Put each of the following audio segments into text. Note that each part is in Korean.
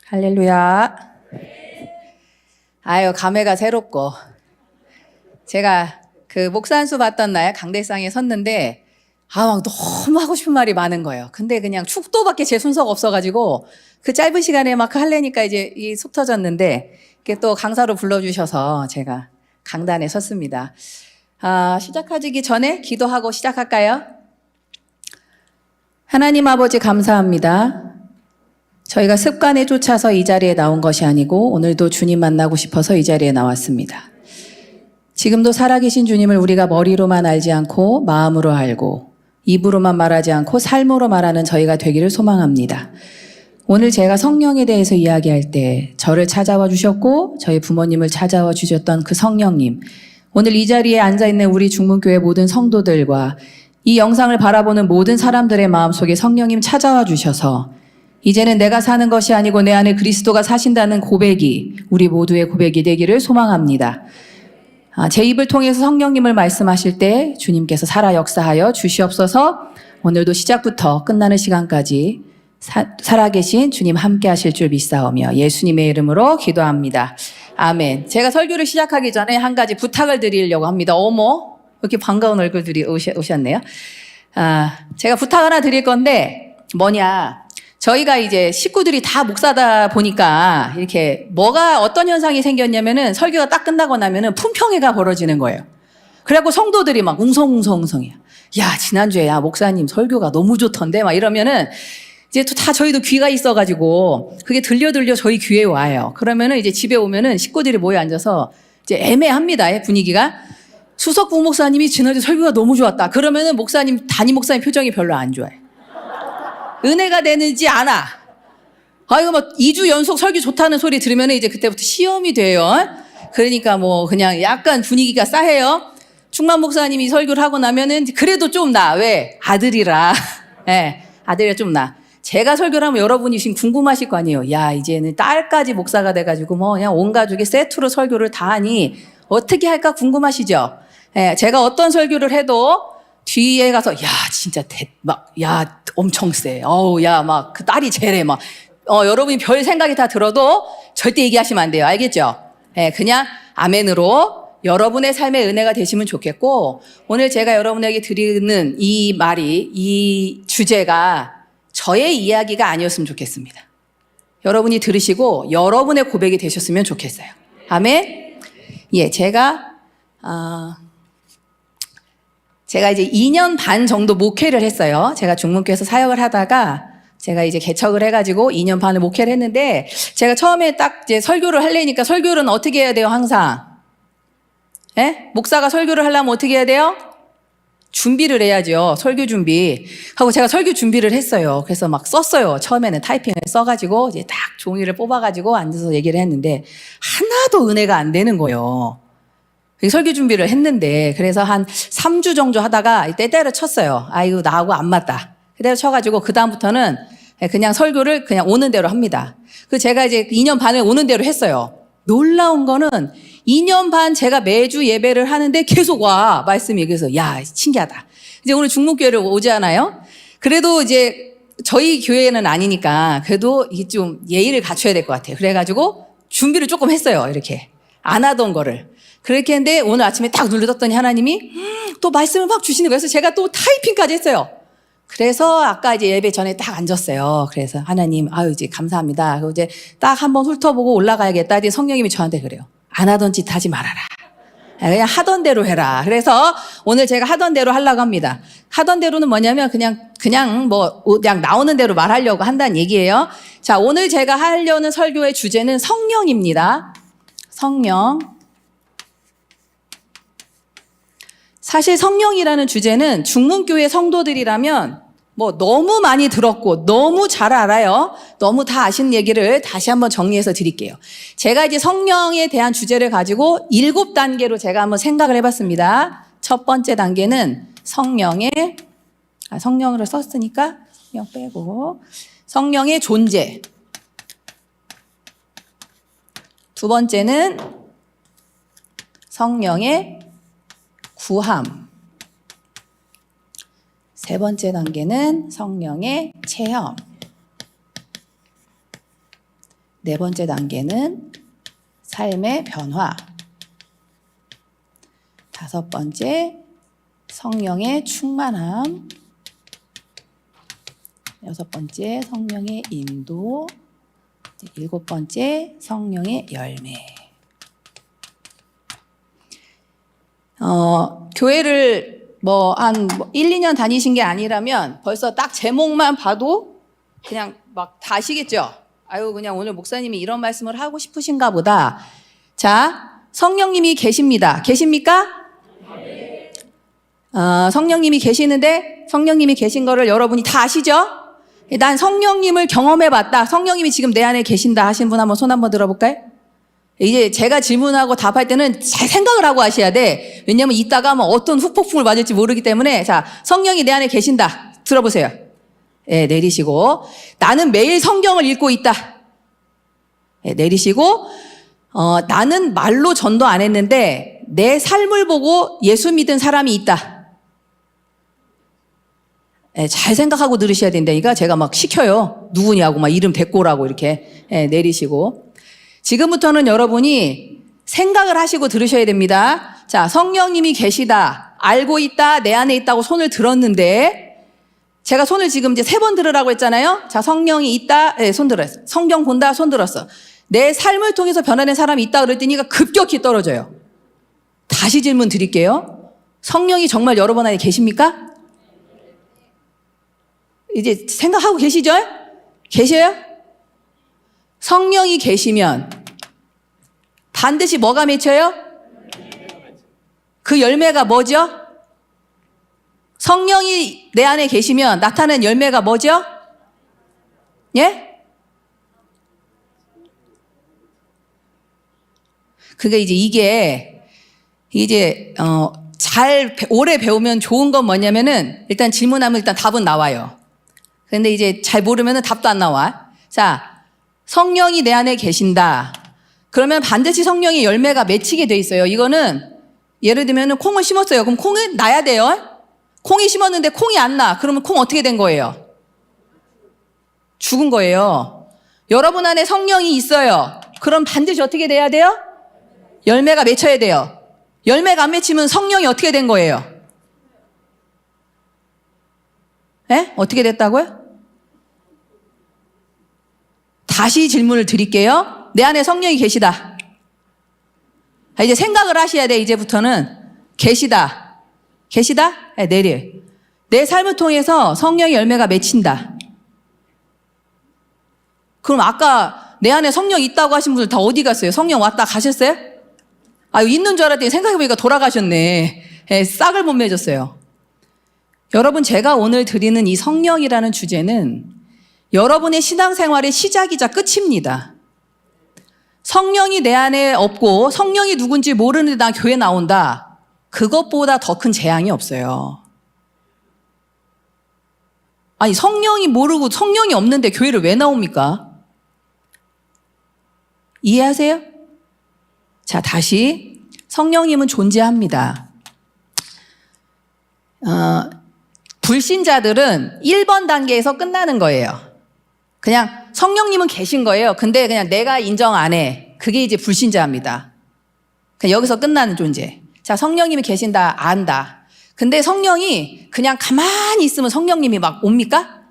할렐루야. 아유, 감회가 새롭고. 제가 그 목사 안수 받던 날 강대상에 섰는데, 막 너무 하고 싶은 말이 많은 거예요. 근데 그냥 축도밖에 제 순서가 없어가지고, 그 짧은 시간에 막 하려니까 이제 속 터졌는데, 이렇게 또 강사로 불러주셔서 제가 강단에 섰습니다. 시작하기 전에 기도하고 시작할까요? 하나님 아버지 감사합니다. 저희가 습관에 쫓아서 이 자리에 나온 것이 아니고 오늘도 주님 만나고 싶어서 이 자리에 나왔습니다. 지금도 살아계신 주님을 우리가 머리로만 알지 않고 마음으로 알고 입으로만 말하지 않고 삶으로 말하는 저희가 되기를 소망합니다. 오늘 제가 성령에 대해서 이야기할 때 저를 찾아와 주셨고 저희 부모님을 찾아와 주셨던 그 성령님, 오늘 이 자리에 앉아있는 우리 중문교회 모든 성도들과 이 영상을 바라보는 모든 사람들의 마음속에 성령님 찾아와 주셔서 이제는 내가 사는 것이 아니고 내 안에 그리스도가 사신다는 고백이 우리 모두의 고백이 되기를 소망합니다. 제 입을 통해서 성령님을 말씀하실 때 주님께서 살아 역사하여 주시옵소서. 오늘도 시작부터 끝나는 시간까지 살아계신 주님 함께 하실 줄 믿사오며 예수님의 이름으로 기도합니다. 아멘. 제가 설교를 시작하기 전에 한 가지 부탁을 드리려고 합니다. 어머, 이렇게 반가운 얼굴들이 오셨네요. 제가 부탁 하나 드릴 건데 뭐냐, 저희가 이제 식구들이 다 목사다 보니까 이렇게 어떤 현상이 생겼냐면은 설교가 딱 끝나고 나면은 품평회가 벌어지는 거예요. 그래갖고 성도들이 막 웅성해요. 야, 지난주에 목사님 설교가 너무 좋던데 막 이러면은 이제 또 다 저희도 귀가 있어가지고 그게 들려 저희 귀에 와요. 그러면은 이제 집에 오면은 식구들이 모여 앉아서 이제 애매합니다. 분위기가. 수석 부목사님이 지난주 설교가 너무 좋았다. 그러면은 담임 목사님 표정이 별로 안 좋아요. 은혜가 되는지 않아. 이거 2주 연속 설교 좋다는 소리 들으면 이제 그때부터 시험이 돼요. 그러니까 그냥 약간 분위기가 싸해요. 충만 목사님이 설교를 하고 나면은 그래도 좀 나. 왜? 아들이라. 네, 아들이라 좀 나. 제가 설교를 하면 여러분이 지금 궁금하실 거 아니에요. 야, 이제는 딸까지 목사가 돼가지고 그냥 온 가족이 세트로 설교를 다 하니 어떻게 할까 궁금하시죠? 네, 제가 어떤 설교를 해도 뒤에 가서 진짜 엄청 세. 그 딸이 제래 여러분이 별 생각이 다 들어도 절대 얘기하시면 안 돼요. 알겠죠? 네, 그냥 아멘으로 여러분의 삶의 은혜가 되시면 좋겠고, 오늘 제가 여러분에게 드리는 이 주제가 저의 이야기가 아니었으면 좋겠습니다. 여러분이 들으시고 여러분의 고백이 되셨으면 좋겠어요. 아멘. 예, 제가 이제 2년 반 정도 목회를 했어요. 제가 중문교에서 사역을 하다가 제가 이제 개척을 해가지고 2년 반을 목회를 했는데, 제가 처음에 딱 이제 설교를 하려니까 설교는 어떻게 해야 돼요, 항상? 예? 목사가 설교를 하려면 어떻게 해야 돼요? 준비를 해야죠. 설교 준비. 하고 제가 설교 준비를 했어요. 그래서 막 썼어요. 처음에는 타이핑을 써가지고 이제 딱 종이를 뽑아가지고 앉아서 얘기를 했는데 하나도 은혜가 안 되는 거예요. 설교 준비를 했는데, 그래서 한 3주 정도 하다가 때때려 쳤어요. 이거 나하고 안 맞다. 때때려 쳐가지고 그다음부터는 그냥 설교를 그냥 오는 대로 합니다. 제가 이제 2년 반을 오는 대로 했어요. 놀라운 거는 2년 반 제가 매주 예배를 하는데 계속 와, 말씀이. 그래서 신기하다. 이제 오늘 중문교회를 오잖아요. 그래도 이제 저희 교회는 아니니까 그래도 이게 좀 예의를 갖춰야 될 것 같아요. 그래가지고 준비를 조금 했어요. 이렇게 안 하던 거를. 그렇게 했는데 오늘 아침에 딱 눌러뒀더니 하나님이 또 말씀을 막 주시는 거예요. 그래서 제가 또 타이핑까지 했어요. 그래서 아까 이제 예배 전에 딱 앉았어요. 그래서 하나님, 이제 감사합니다. 그리고 이제 딱 한번 훑어보고 올라가야겠다. 이제 성령님이 저한테 그래요. 안 하던 짓 하지 말아라. 그냥 하던 대로 해라. 그래서 오늘 제가 하던 대로 하려고 합니다. 하던 대로는 뭐냐면 그냥 나오는 대로 말하려고 한다는 얘기예요. 자, 오늘 제가 하려는 설교의 주제는 성령입니다. 성령. 사실 성령이라는 주제는 중문교회 성도들이라면 너무 많이 들었고 너무 잘 알아요. 너무 다 아시는 얘기를 다시 한번 정리해서 드릴게요. 제가 이제 성령에 대한 주제를 가지고 7단계로 제가 한번 생각을 해봤습니다. 첫 번째 단계는 성령으로 썼으니까 성령 빼고 성령의 존재. 두 번째는 성령의 구함. 세 번째 단계는 성령의 체험. 네 번째 단계는 삶의 변화. 다섯 번째, 성령의 충만함. 여섯 번째, 성령의 인도. 일곱 번째, 성령의 열매. 교회를 한 1, 2년 다니신 게 아니라면 벌써 딱 제목만 봐도 그냥 막 다 아시겠죠? 아유, 그냥 오늘 목사님이 이런 말씀을 하고 싶으신가 보다. 자, 성령님이 계십니다. 계십니까? 성령님이 계시는데 성령님이 계신 거를 여러분이 다 아시죠? 난 성령님을 경험해 봤다. 성령님이 지금 내 안에 계신다 하신 분 한번 손 한번 들어볼까요? 이제 제가 질문하고 답할 때는 잘 생각을 하고 하셔야 돼. 왜냐면 이따가 어떤 후폭풍을 맞을지 모르기 때문에. 자, 성령이 내 안에 계신다. 들어보세요. 예, 내리시고. 나는 매일 성경을 읽고 있다. 예, 내리시고. 나는 말로 전도 안 했는데 내 삶을 보고 예수 믿은 사람이 있다. 예, 잘 생각하고 들으셔야 된다니까 제가 막 시켜요. 누구냐고 막 이름 대꼬라고 이렇게. 예, 내리시고. 지금부터는 여러분이 생각을 하시고 들으셔야 됩니다. 자, 성령님이 계시다. 알고 있다. 내 안에 있다고 손을 들었는데 제가 손을 지금 이제 3번 들으라고 했잖아요. 자, 성령이 있다. 네, 손 들었어요. 성경 본다. 손 들었어. 내 삶을 통해서 변화된 사람이 있다 그랬더니 급격히 떨어져요. 다시 질문 드릴게요. 성령이 정말 여러분 안에 계십니까? 이제 생각하고 계시죠? 계셔요? 성령이 계시면 반드시 뭐가 맺혀요? 그 열매가 뭐죠? 성령이 내 안에 계시면 나타나는 열매가 뭐죠? 예? 그게 이게 오래 배우면 좋은 건 뭐냐면은 일단 질문하면 일단 답은 나와요. 근데 이제 잘 모르면은 답도 안 나와. 자, 성령이 내 안에 계신다. 그러면 반드시 성령의 열매가 맺히게 돼 있어요. 이거는 예를 들면 콩을 심었어요. 그럼 콩은 나야 돼요. 콩이 심었는데 콩이 안 나. 그러면 콩 어떻게 된 거예요? 죽은 거예요. 여러분 안에 성령이 있어요. 그럼 반드시 어떻게 돼야 돼요? 열매가 맺혀야 돼요. 열매가 안 맺히면 성령이 어떻게 된 거예요? 예? 어떻게 됐다고요? 다시 질문을 드릴게요. 내 안에 성령이 계시다. 이제 생각을 하셔야 돼. 이제부터는 계시다. 계시다? 네, 내려. 내 삶을 통해서 성령의 열매가 맺힌다. 그럼 아까 내 안에 성령 있다고 하신 분들 다 어디 갔어요? 성령 왔다 가셨어요? 있는 줄 알았더니 생각해보니까 돌아가셨네. 네, 싹을 못 맺었어요. 여러분, 제가 오늘 드리는 이 성령이라는 주제는 여러분의 신앙생활의 시작이자 끝입니다. 성령이 내 안에 없고 성령이 누군지 모르는데 나 교회 나온다. 그것보다 더 큰 재앙이 없어요. 아니, 성령이 모르고 성령이 없는데 교회를 왜 나옵니까? 이해하세요? 자, 다시 성령님은 존재합니다. 불신자들은 1번 단계에서 끝나는 거예요. 그냥 성령님은 계신 거예요. 근데 그냥 내가 인정 안 해. 그게 이제 불신자입니다. 그냥 여기서 끝나는 존재. 자, 성령님이 계신다, 안다. 근데 성령이 그냥 가만히 있으면 성령님이 막 옵니까?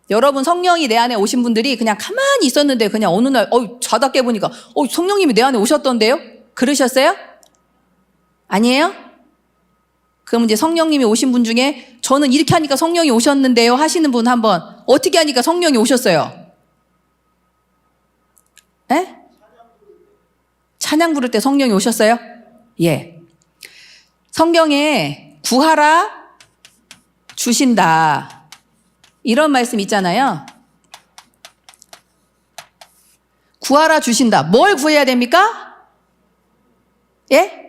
여러분, 성령이 내 안에 오신 분들이 그냥 가만히 있었는데 그냥 어느 날 자다 깨보니까 성령님이 내 안에 오셨던데요? 그러셨어요? 아니에요? 그럼 이제 성령님이 오신 분 중에 저는 이렇게 하니까 성령이 오셨는데요 하시는 분 한번 어떻게 하니까 성령이 오셨어요? 에? 찬양 부를 때 성령이 오셨어요? 예. 성경에 구하라 주신다 이런 말씀 있잖아요. 구하라 주신다. 뭘 구해야 됩니까? 예?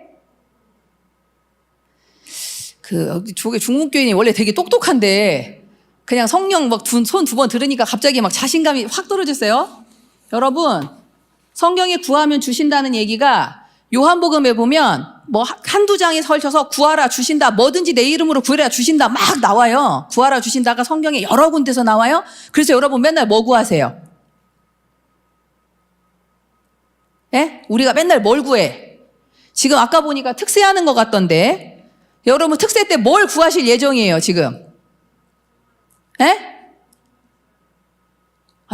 저게 중국교인이 원래 되게 똑똑한데 그냥 성령 손 2번 들으니까 갑자기 막 자신감이 확 떨어졌어요. 여러분, 성경에 구하면 주신다는 얘기가 요한복음에 보면 뭐 한두 장이 설쳐서 구하라 주신다, 뭐든지 내 이름으로 구하라 주신다 막 나와요. 구하라 주신다가 성경에 여러 군데서 나와요. 그래서 여러분 맨날 뭐 구하세요? 예? 우리가 맨날 뭘 구해? 지금 아까 보니까 특세하는 것 같던데 여러분 특세 때 뭘 구하실 예정이에요 지금? 예?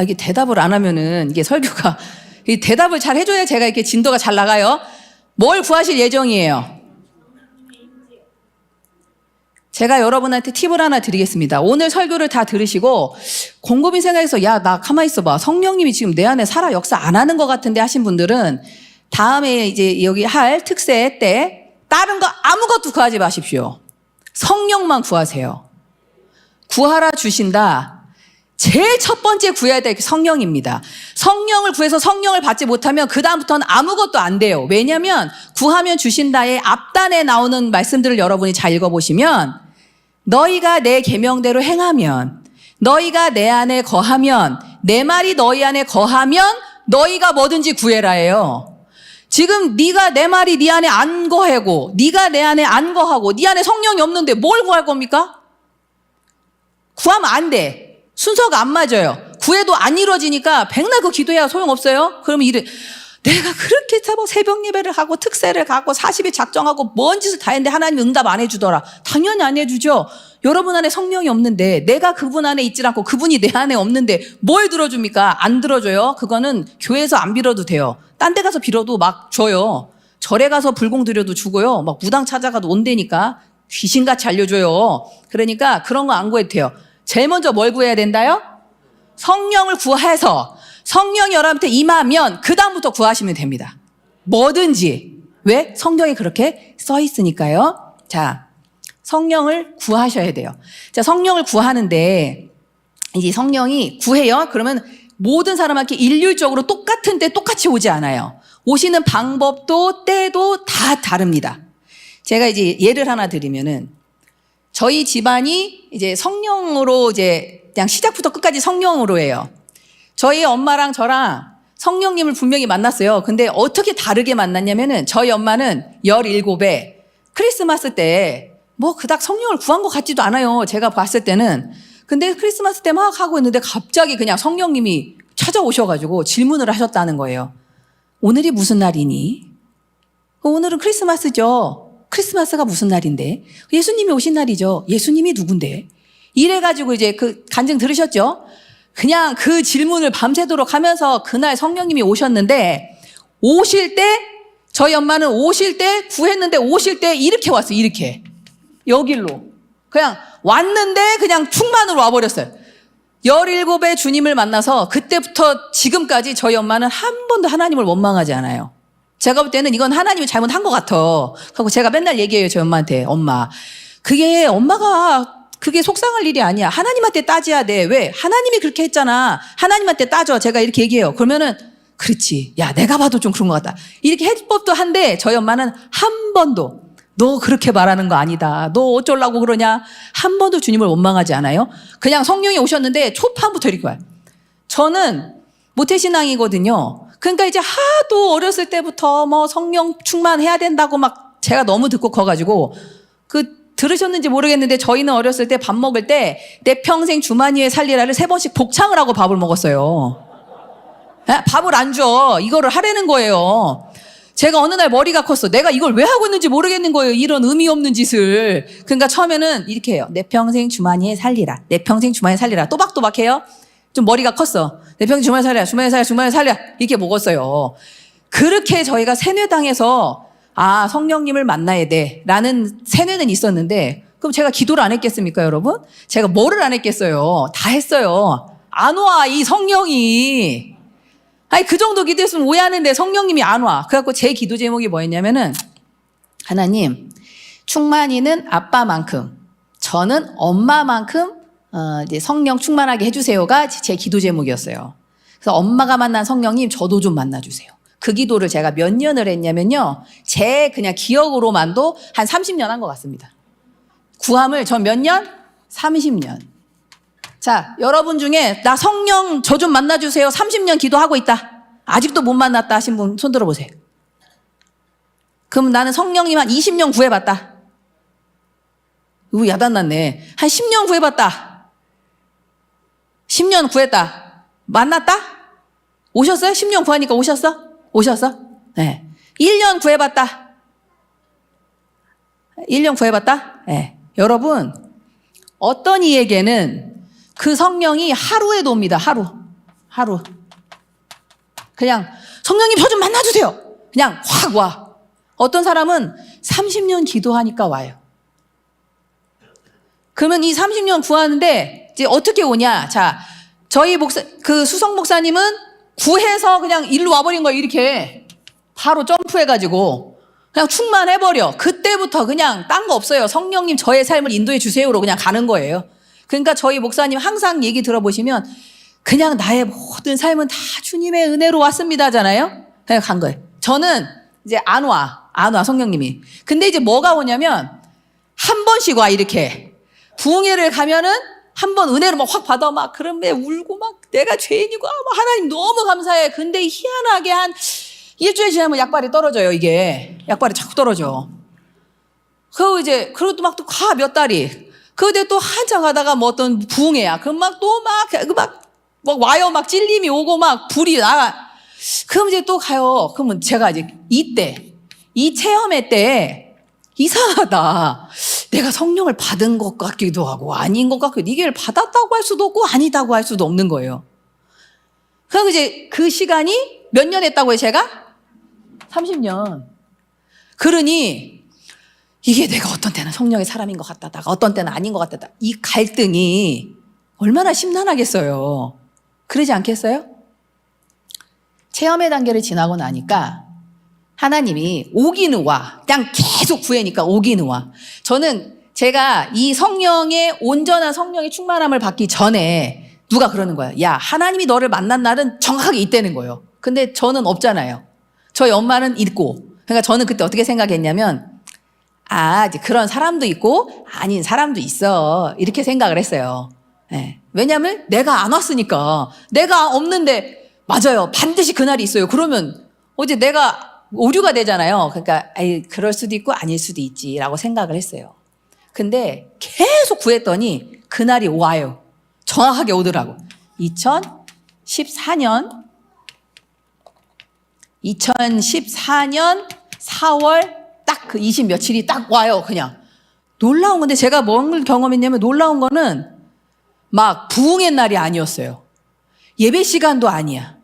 이게 대답을 안 하면은 이게 설교가 이 대답을 잘 해줘야 제가 이렇게 진도가 잘 나가요. 뭘 구하실 예정이에요? 제가 여러분한테 팁을 하나 드리겠습니다. 오늘 설교를 다 들으시고 곰곰이 생각해서 야, 나 가만히 있어봐. 성령님이 지금 내 안에 살아 역사 안 하는 것 같은데 하신 분들은 다음에 이제 여기 할 특세 때 다른 거 아무것도 구하지 마십시오. 성령만 구하세요. 구하라 주신다. 제일 첫 번째 구해야 될 게 성령입니다. 성령을 구해서 성령을 받지 못하면 그 다음부터는 아무것도 안 돼요. 왜냐하면 구하면 주신다의 앞단에 나오는 말씀들을 여러분이 잘 읽어보시면 너희가 내 계명대로 행하면 너희가 내 안에 거하면 내 말이 너희 안에 거하면 너희가 뭐든지 구해라예요. 지금 네가 내 말이 네 안에 안 거하고 네가 내 안에 안 거하고 네 안에 성령이 없는데 뭘 구할 겁니까? 구하면 안 돼. 순서가 안 맞아요. 구해도 안 이루어지니까 백날 그 기도해야 소용없어요. 그러면 내가 그렇게 새벽 예배를 하고 특세를 가고 40일 작정하고 뭔 짓을 다 했는데 하나님 응답 안 해주더라. 당연히 안 해주죠. 여러분 안에 성령이 없는데 내가 그분 안에 있질 않고 그분이 내 안에 없는데 뭘 들어줍니까? 안 들어줘요. 그거는 교회에서 안 빌어도 돼요. 딴 데 가서 빌어도 막 줘요. 절에 가서 불공 드려도 주고요. 막 무당 찾아가도 온다니까 귀신같이 알려줘요. 그러니까 그런 거 안 구해도 돼요. 제일 먼저 뭘 구해야 된다요? 성령을 구해서 성령이 여러분한테 임하면 그 다음부터 구하시면 됩니다. 뭐든지. 왜? 성경에 그렇게 써 있으니까요. 자, 성령을 구하셔야 돼요. 자, 성령을 구하는데 이제 성령이 구해요. 그러면 모든 사람한테 일률적으로 똑같은 때 똑같이 오지 않아요. 오시는 방법도 때도 다 다릅니다. 제가 이제 예를 하나 드리면은 저희 집안이 이제 성령으로 이제 그냥 시작부터 끝까지 성령으로 해요. 저희 엄마랑 저랑 성령님을 분명히 만났어요. 근데 어떻게 다르게 만났냐면은 저희 엄마는 17에 크리스마스 때 뭐 그닥 성령을 구한 것 같지도 않아요. 제가 봤을 때는. 근데 크리스마스 때 막 하고 있는데 갑자기 그냥 성령님이 찾아오셔가지고 질문을 하셨다는 거예요. 오늘이 무슨 날이니? 오늘은 크리스마스죠. 크리스마스가 무슨 날인데? 예수님이 오신 날이죠. 예수님이 누군데? 이래가지고 이제 그 간증 들으셨죠? 그냥 그 질문을 밤새도록 하면서 그날 성령님이 오셨는데 오실 때 저희 엄마는 오실 때 구했는데 오실 때 이렇게 왔어요. 이렇게. 여길로. 그냥 왔는데 그냥 충만으로 와버렸어요. 17에 주님을 만나서 그때부터 지금까지 저희 엄마는 한 번도 하나님을 원망하지 않아요. 제가 볼 때는 이건 하나님이 잘못한 것 같아. 하고 제가 맨날 얘기해요. 저희 엄마한테. 엄마. 엄마가 그게 속상할 일이 아니야. 하나님한테 따져야 돼. 왜? 하나님이 그렇게 했잖아. 하나님한테 따져. 제가 이렇게 얘기해요. 그러면은 그렇지. 야, 내가 봐도 좀 그런 것 같다. 이렇게 해법도 한데 저희 엄마는 한 번도 너 그렇게 말하는 거 아니다. 너 어쩌려고 그러냐. 한 번도 주님을 원망하지 않아요. 그냥 성령이 오셨는데 초판부터 이렇게 와요. 저는 모태신앙이거든요. 그러니까 이제 하도 어렸을 때부터 뭐 성령 충만해야 된다고 막 제가 너무 듣고 커가지고 들으셨는지 모르겠는데 저희는 어렸을 때 밥 먹을 때 내 평생 주만 위에 살리라를 3번씩 복창을 하고 밥을 먹었어요. 밥을 안 줘. 이거를 하라는 거예요. 제가 어느 날 머리가 컸어. 내가 이걸 왜 하고 있는지 모르겠는 거예요. 이런 의미 없는 짓을. 그러니까 처음에는 이렇게 해요. 내 평생 주만 위에 살리라. 내 평생 주만 위에 살리라. 또박또박 해요. 좀 머리가 컸어. 내 평생 주만 위에 살리라. 주만 위에 살리라. 주만 위에 살리라. 이렇게 먹었어요. 그렇게 저희가 세뇌당해서 성령님을 만나야 돼 라는 세뇌는 있었는데 그럼 제가 기도를 안 했겠습니까 여러분? 제가 뭐를 안 했겠어요? 다 했어요. 안 와 이 성령이. 그 정도 기도했으면 오해하는데 성령님이 안 와. 그래갖고 제 기도 제목이 뭐였냐면은 하나님 충만이는 아빠만큼 저는 엄마만큼 이제 성령 충만하게 해주세요가 제 기도 제목이었어요. 그래서 엄마가 만난 성령님 저도 좀 만나주세요. 그 기도를 제가 몇 년을 했냐면요. 제 그냥 기억으로만도 한 30년 한 것 같습니다. 구함을 전 몇 년? 30년. 자, 여러분 중에 나 성령 저 좀 만나주세요. 30년 기도하고 있다. 아직도 못 만났다 하신 분 손 들어보세요. 그럼 나는 성령님 한 20년 구해봤다. 이거 야단났네. 한 10년 구해봤다. 10년 구했다. 만났다? 오셨어요? 10년 구하니까 오셨어? 오셨어? 네. 1년 구해봤다. 1년 구해봤다? 네. 여러분, 어떤 이에게는 그 성령이 하루에도 옵니다. 하루. 그냥 성령님 저 좀 만나주세요. 그냥 확 와. 어떤 사람은 30년 기도하니까 와요. 그러면 이 30년 구하는데 이제 어떻게 오냐? 자, 저희 그 수성 목사님은 구해서 그냥 일로 와버린 거예요. 이렇게 바로 점프해가지고 그냥 충만해버려. 그때부터 그냥 딴 거 없어요. 성령님 저의 삶을 인도해 주세요로 그냥 가는 거예요. 그러니까 저희 목사님 항상 얘기 들어보시면 그냥 나의 모든 삶은 다 주님의 은혜로 왔습니다 하잖아요. 그냥 간 거예요. 저는 이제 안 와 성령님이. 근데 이제 뭐가 오냐면 한 번씩 와. 이렇게 부흥회를 가면은 한 번 은혜를 막 확 받아. 막 그러면 울고 막 내가 죄인이고 막 하나님 너무 감사해. 근데 희한하게 한 일주일 지나면 약발이 떨어져요. 이게 약발이 자꾸 떨어져. 그리고 또 막 또 가 몇 달이. 그런데 또 한참 가다가 뭐 어떤 부흥회야. 그럼 막 또 막 와요. 막 찔림이 오고 막 불이 나가. 그럼 이제 또 가요. 그러면 제가 이제 이 체험회 때 이상하다. 내가 성령을 받은 것 같기도 하고 아닌 것 같기도 하고 이게 받았다고 할 수도 없고 아니다고 할 수도 없는 거예요. 그럼 이제 그 시간이 몇 년 했다고요, 제가? 30년. 그러니 이게 내가 어떤 때는 성령의 사람인 것 같다다가 어떤 때는 아닌 것 같다다. 이 갈등이 얼마나 심란하겠어요. 그러지 않겠어요? 체험의 단계를 지나고 나니까 하나님이 오기는 와. 그냥 계속 구해니까 오기는 와. 저는 제가 이 성령의 온전한 성령의 충만함을 받기 전에 누가 그러는 거야. 야, 하나님이 너를 만난 날은 정확하게 있다는 거예요. 근데 저는 없잖아요. 저희 엄마는 있고. 그러니까 저는 그때 어떻게 생각했냐면 이제 그런 사람도 있고 아닌 사람도 있어. 이렇게 생각을 했어요. 네. 왜냐하면 내가 안 왔으니까. 내가 없는데 맞아요. 반드시 그날이 있어요. 그러면 어제 내가 오류가 되잖아요. 그러니까 그럴 수도 있고 아닐 수도 있지라고 생각을 했어요. 근데 계속 구했더니 그날이 와요. 정확하게 오더라고. 2014년 4월 딱 그 20 며칠이 딱 와요. 그냥 놀라운 건데 제가 뭘 경험했냐면 놀라운 거는 막 부흥의 날이 아니었어요. 예배 시간도 아니야.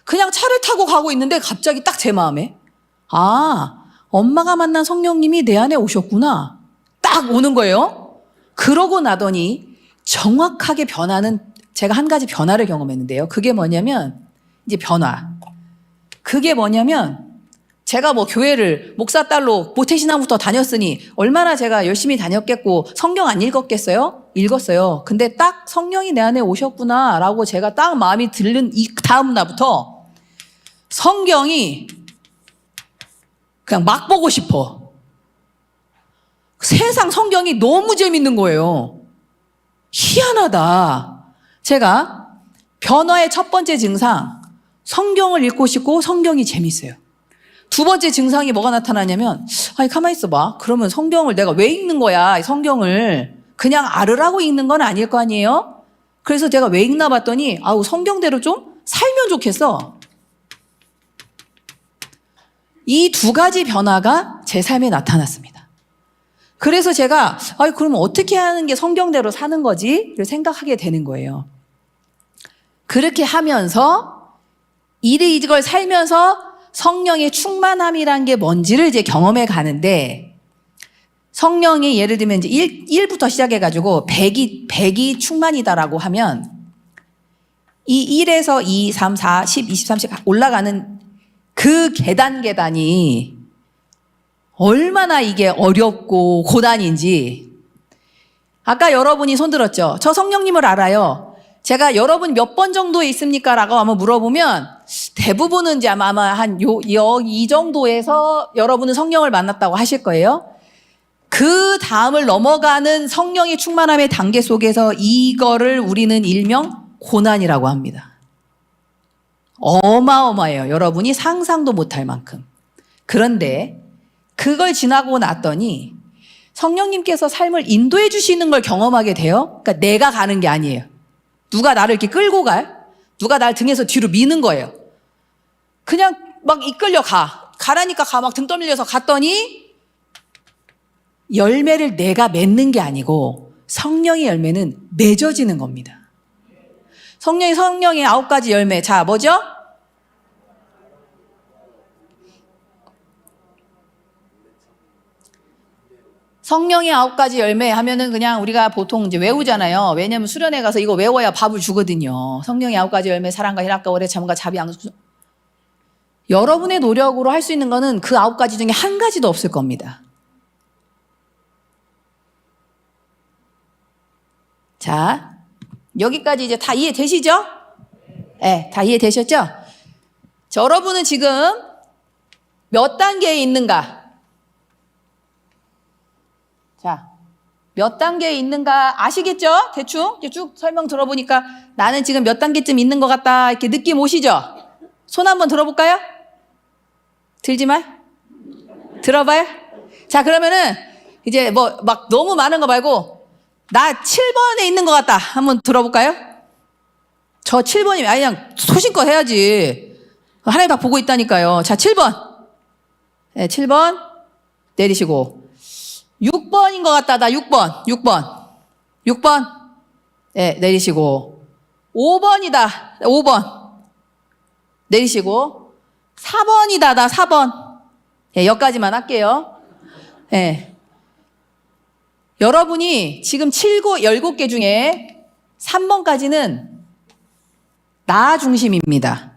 그냥 차를 타고 가고 있는데 갑자기 딱 제 마음에 엄마가 만난 성령님이 내 안에 오셨구나. 딱 오는 거예요. 그러고 나더니 정확하게 변화는 제가 한 가지 변화를 경험했는데요. 그게 뭐냐면 이제 그게 뭐냐면 제가 뭐 교회를 목사 딸로 모태신앙부터 다녔으니 얼마나 제가 열심히 다녔겠고 성경 안 읽었겠어요? 읽었어요. 근데 딱 성령이 내 안에 오셨구나라고 제가 딱 마음이 들는 이 다음 날부터 성경이 그냥 막 보고 싶어. 세상 성경이 너무 재밌는 거예요. 희한하다. 제가 변화의 첫 번째 증상, 성경을 읽고 싶고 성경이 재밌어요. 두 번째 증상이 뭐가 나타나냐면 가만히 있어봐. 그러면 성경을 내가 왜 읽는 거야? 성경을 그냥 알으라고 읽는 건 아닐 거 아니에요? 그래서 제가 왜 읽나 봤더니 성경대로 좀 살면 좋겠어. 이 두 가지 변화가 제 삶에 나타났습니다. 그래서 제가 그러면 어떻게 하는 게 성경대로 사는 거지? 를 생각하게 되는 거예요. 그렇게 하면서 이걸 살면서 성령의 충만함이란 게 뭔지를 이제 경험해 가는데 성령이 예를 들면 이제 1부터 시작해가지고 100이 충만이다라고 하면 이 1에서 2, 3, 4, 10, 20, 30 올라가는 그 계단이 얼마나 이게 어렵고 고단인지 아까 여러분이 손 들었죠? 저 성령님을 알아요. 제가 여러분 몇 번 정도에 있습니까? 라고 한번 물어보면 대부분은 이제 아마 한 이 정도에서 여러분은 성령을 만났다고 하실 거예요. 그 다음을 넘어가는 성령의 충만함의 단계 속에서 이거를 우리는 일명 고난이라고 합니다. 어마어마해요. 여러분이 상상도 못할 만큼. 그런데 그걸 지나고 났더니 성령님께서 삶을 인도해 주시는 걸 경험하게 돼요. 그러니까 내가 가는 게 아니에요. 누가 나를 이렇게 끌고 가요? 누가 날 등에서 뒤로 미는 거예요. 그냥 막 이끌려 가라니까 막 등 떠밀려서 갔더니 열매를 내가 맺는 게 아니고 성령의 열매는 맺어지는 겁니다. 성령의 9가지 열매. 자, 뭐죠? 성령의 9가지 열매 하면은 그냥 우리가 보통 이제 외우잖아요. 왜냐면 수련회 가서 이거 외워야 밥을 주거든요. 성령의 9가지 열매, 사랑과 희락과 오래 참음과 자비, 양수. 여러분의 노력으로 할 수 있는 거는 그 9가지 중에 한 가지도 없을 겁니다. 자, 여기까지 이제 다 이해되시죠? 네, 다 이해되셨죠? 자, 여러분은 지금 몇 단계에 있는가? 자, 몇 단계에 있는가 아시겠죠? 대충 쭉 설명 들어보니까 나는 지금 몇 단계쯤 있는 것 같다 이렇게 느낌 오시죠? 손 한번 들어볼까요? 들지 말? 들어봐요? 자, 그러면은 이제 뭐 막 너무 많은 거 말고 나 7번에 있는 것 같다 한번 들어볼까요? 저 7번이면 그냥 소신껏 해야지. 하나님 다 보고 있다니까요. 자, 7번. 네, 7번 내리시고 6번인 것 같다. 나 6번. 6번. 네, 내리시고 5번이다. 5번. 내리시고 4번이다. 나 4번. 네, 여기까지만 할게요. 네. 여러분이 지금 17개 중에 3번까지는 나 중심입니다.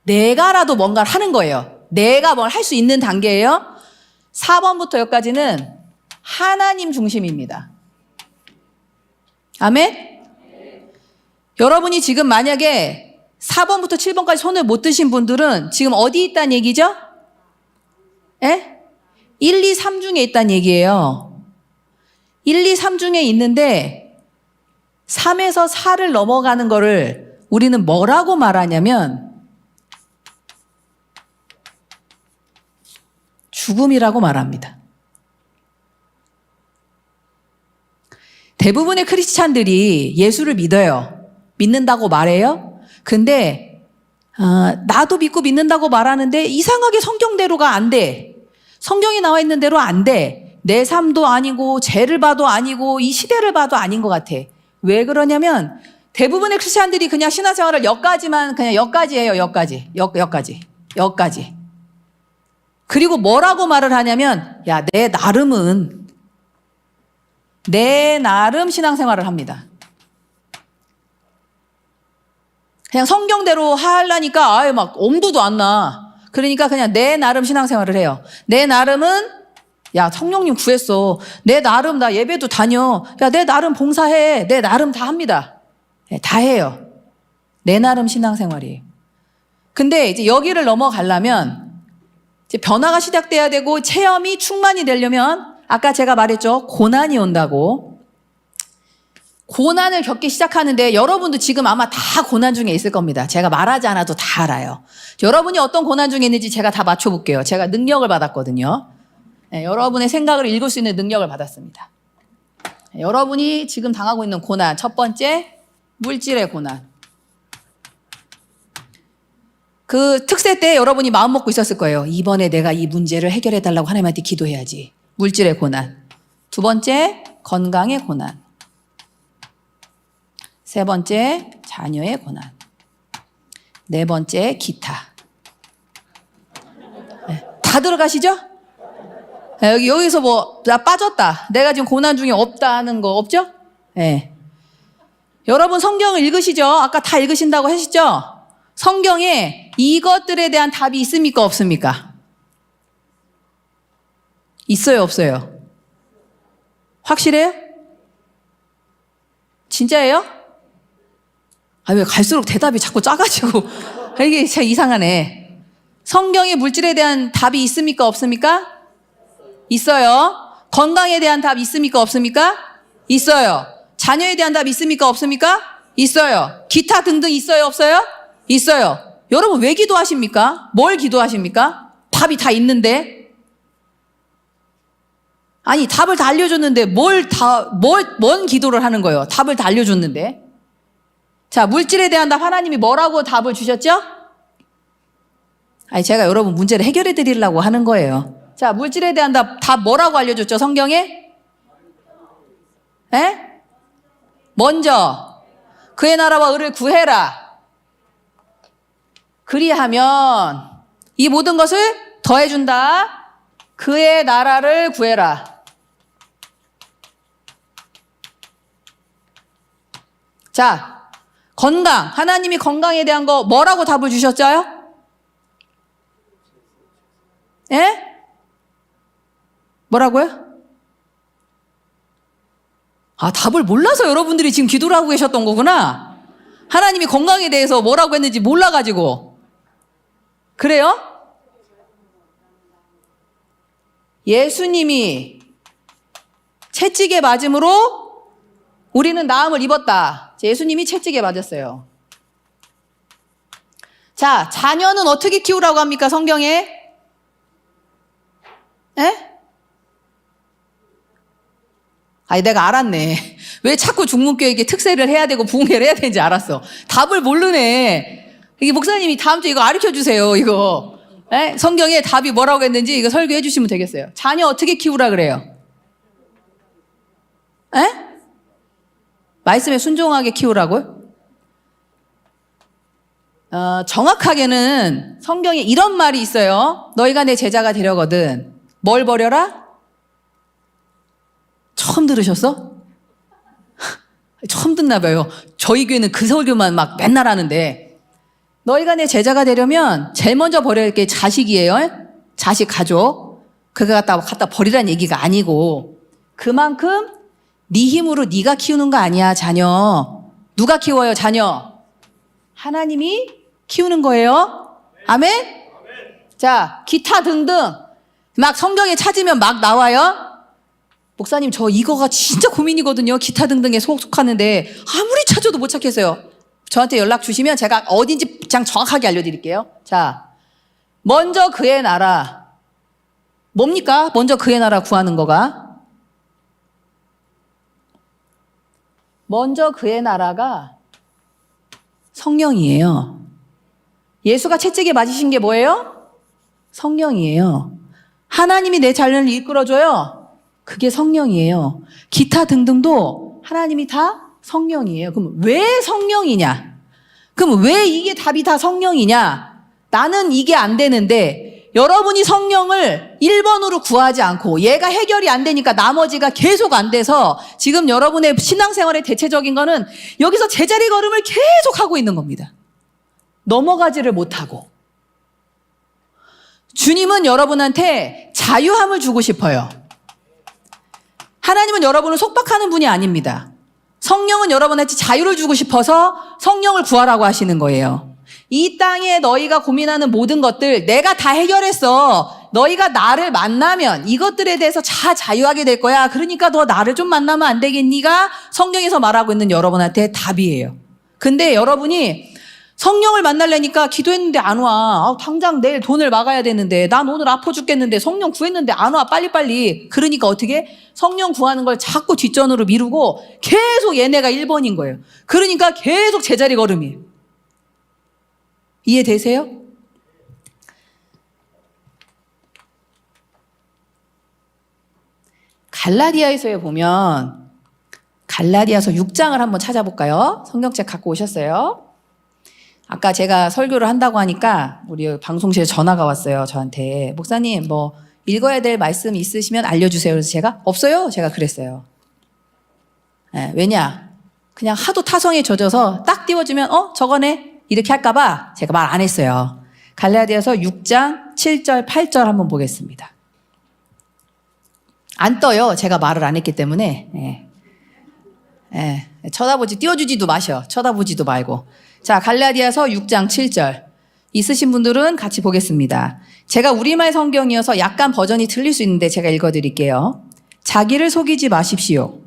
내가라도 뭔가를 하는 거예요. 내가 뭘 할 수 있는 단계예요. 4번부터 여기까지는 하나님 중심입니다. 아멘? 여러분이 지금 만약에 4번부터 7번까지 손을 못 드신 분들은 지금 어디 있다는 얘기죠? 예? 1, 2, 3 중에 있다는 얘기예요. 1, 2, 3 중에 있는데 3에서 4를 넘어가는 거를 우리는 뭐라고 말하냐면 죽음이라고 말합니다. 대부분의 크리스찬들이 예수를 믿어요. 믿는다고 말해요. 근데 나도 믿고 믿는다고 말하는데 이상하게 성경대로가 안 돼. 성경이 나와 있는 대로 안 돼. 내 삶도 아니고 죄를 봐도 아니고 이 시대를 봐도 아닌 것 같아. 왜 그러냐면 대부분의 크리스찬들이 그냥 신앙생활을 여기까지만 그냥 여기까지 해요. 여기까지. 그리고 뭐라고 말을 하냐면 야, 내 나름 신앙생활을 합니다. 그냥 성경대로 하려니까 막 엄두도 안 나. 그러니까 그냥 내 나름 신앙생활을 해요. 내 나름은 야, 성령님 구했어. 내 나름 나 예배도 다녀. 야, 내 나름 봉사해. 내 나름 다 합니다. 네, 다 해요. 내 나름 신앙생활이에요. 근데 이제 여기를 넘어가려면 이제 변화가 시작돼야 되고 체험이 충만이 되려면 아까 제가 말했죠. 고난이 온다고. 고난을 겪기 시작하는데 여러분도 지금 아마 다 고난 중에 있을 겁니다. 제가 말하지 않아도 다 알아요. 여러분이 어떤 고난 중에 있는지 제가 다 맞춰볼게요. 제가 능력을 받았거든요. 네, 여러분의 생각을 읽을 수 있는 능력을 받았습니다. 네, 여러분이 지금 당하고 있는 고난, 첫 번째, 물질의 고난. 그 특세 때 여러분이 마음 먹고 있었을 거예요. 이번에 내가 이 문제를 해결해달라고 하나님한테 기도해야지. 물질의 고난. 두 번째, 건강의 고난. 세 번째, 자녀의 고난. 네 번째, 기타. 네, 다 들어가시죠? 여기서 뭐, 나 빠졌다. 내가 지금 고난 중에 없다는 거 없죠? 네. 여러분 성경을 읽으시죠? 아까 다 읽으신다고 하시죠? 성경에 이것들에 대한 답이 있습니까? 없습니까? 있어요? 없어요? 확실해요? 진짜예요? 왜 갈수록 대답이 자꾸 작아지고. 이게 참 이상하네. 성경에 물질에 대한 답이 있습니까? 없습니까? 있어요. 건강에 대한 답 있습니까? 없습니까? 있어요. 자녀에 대한 답 있습니까? 없습니까? 있어요. 기타 등등 있어요? 없어요? 있어요. 여러분 왜 기도하십니까? 뭘 기도하십니까? 답이 다 있는데. 아니, 답을 다 알려줬는데 뭔 기도를 하는 거예요? 답을 다 알려줬는데. 자, 물질에 대한 답 하나님이 뭐라고 답을 주셨죠? 아니, 제가 여러분 문제를 해결해 드리려고 하는 거예요. 자, 물질에 대한 답 뭐라고 알려줬죠? 성경에? 에? 먼저 그의 나라와 의를 구해라. 그리하면 이 모든 것을 더해준다. 그의 나라를 구해라. 자, 건강. 하나님이 건강에 대한 거 뭐라고 답을 주셨어요? 예? 뭐라고요? 아, 답을 몰라서 여러분들이 지금 기도를 하고 계셨던 거구나. 하나님이 건강에 대해서 뭐라고 했는지 몰라가지고. 그래요? 예수님이 채찍에 맞음으로 우리는 나음을 입었다. 예수님이 채찍에 맞았어요. 자, 자녀는 어떻게 키우라고 합니까, 성경에? 에? 아니, 내가 알았네. 왜 자꾸 중문교육에 특세를 해야 되고 부흥회를 해야 되는지 알았어. 답을 모르네. 이게 목사님이 다음 주에 이거 가르쳐 주세요, 이거. 에? 성경에 답이 뭐라고 했는지 이거 설교해 주시면 되겠어요. 자녀 어떻게 키우라 그래요? 에? 말씀에 순종하게 키우라고요? 정확하게는 성경에 이런 말이 있어요. 너희가 내 제자가 되려거든. 뭘 버려라? 처음 들으셨어? 처음 듣나 봐요. 저희 교회는 그 설교만 막 맨날 하는데. 너희가 내 제자가 되려면 제일 먼저 버려야 할 게 자식이에요. 자식 가족. 그거 갖다 버리란 얘기가 아니고 그만큼 네 힘으로 네가 키우는 거 아니야, 자녀. 누가 키워요, 자녀? 하나님이 키우는 거예요. 아멘? 자, 기타 등등 막 성경에 찾으면 막 나와요. 목사님, 저 이거가 진짜 고민이거든요. 기타 등등에 속하는데 아무리 찾아도 못 찾겠어요. 저한테 연락 주시면 제가 어딘지 그냥 정확하게 알려드릴게요. 자, 먼저 그의 나라. 뭡니까? 먼저 그의 나라 구하는 거가. 먼저 그의 나라가 성령이에요. 예수가 채찍에 맞으신 게 뭐예요? 성령이에요. 하나님이 내 자녀를 이끌어줘요. 그게 성령이에요. 기타 등등도 하나님이 다 성령이에요. 그럼 왜 성령이냐? 그럼 왜 이게 답이 다 성령이냐? 나는 이게 안 되는데 여러분이 성령을 1번으로 구하지 않고 얘가 해결이 안 되니까 나머지가 계속 안 돼서 지금 여러분의 신앙생활의 대체적인 거는 여기서 제자리 걸음을 계속 하고 있는 겁니다. 넘어가지를 못하고. 주님은 여러분한테 자유함을 주고 싶어요. 하나님은 여러분을 속박하는 분이 아닙니다. 성령은 여러분한테 자유를 주고 싶어서 성령을 구하라고 하시는 거예요. 이 땅에 너희가 고민하는 모든 것들 내가 다 해결했어. 너희가 나를 만나면 이것들에 대해서 다 자유하게 될 거야. 그러니까 너 나를 좀 만나면 안 되겠니가 성경에서 말하고 있는 여러분한테 답이에요. 근데 여러분이 성령을 만나려니까 기도했는데 안 와. 당장 내일 돈을 막아야 되는데 난 오늘 아파 죽겠는데 성령 구했는데 안 와. 빨리빨리. 그러니까 어떻게? 성령 구하는 걸 자꾸 뒷전으로 미루고 계속 얘네가 1번인 거예요. 그러니까 계속 제자리 걸음이에요. 이해되세요? 갈라디아에서에 보면 갈라디아서 6장을 한번 찾아볼까요? 성경책 갖고 오셨어요? 아까 제가 설교를 한다고 하니까 우리 방송실에 전화가 왔어요. 저한테. 목사님 뭐 읽어야 될 말씀 있으시면 알려주세요. 그래서 제가 없어요. 제가 그랬어요. 네, 왜냐? 그냥 하도 타성에 젖어서 딱 띄워주면 저거네 이렇게 할까 봐 제가 말 안 했어요. 갈라디아서 6장 7절 8절 한번 보겠습니다. 안 떠요. 제가 말을 안 했기 때문에. 네. 네. 띄워주지도 마셔. 쳐다보지도 말고. 자, 갈라디아서 6장 7절. 있으신 분들은 같이 보겠습니다. 제가 우리말 성경이어서 약간 버전이 틀릴 수 있는데 제가 읽어드릴게요. 자기를 속이지 마십시오.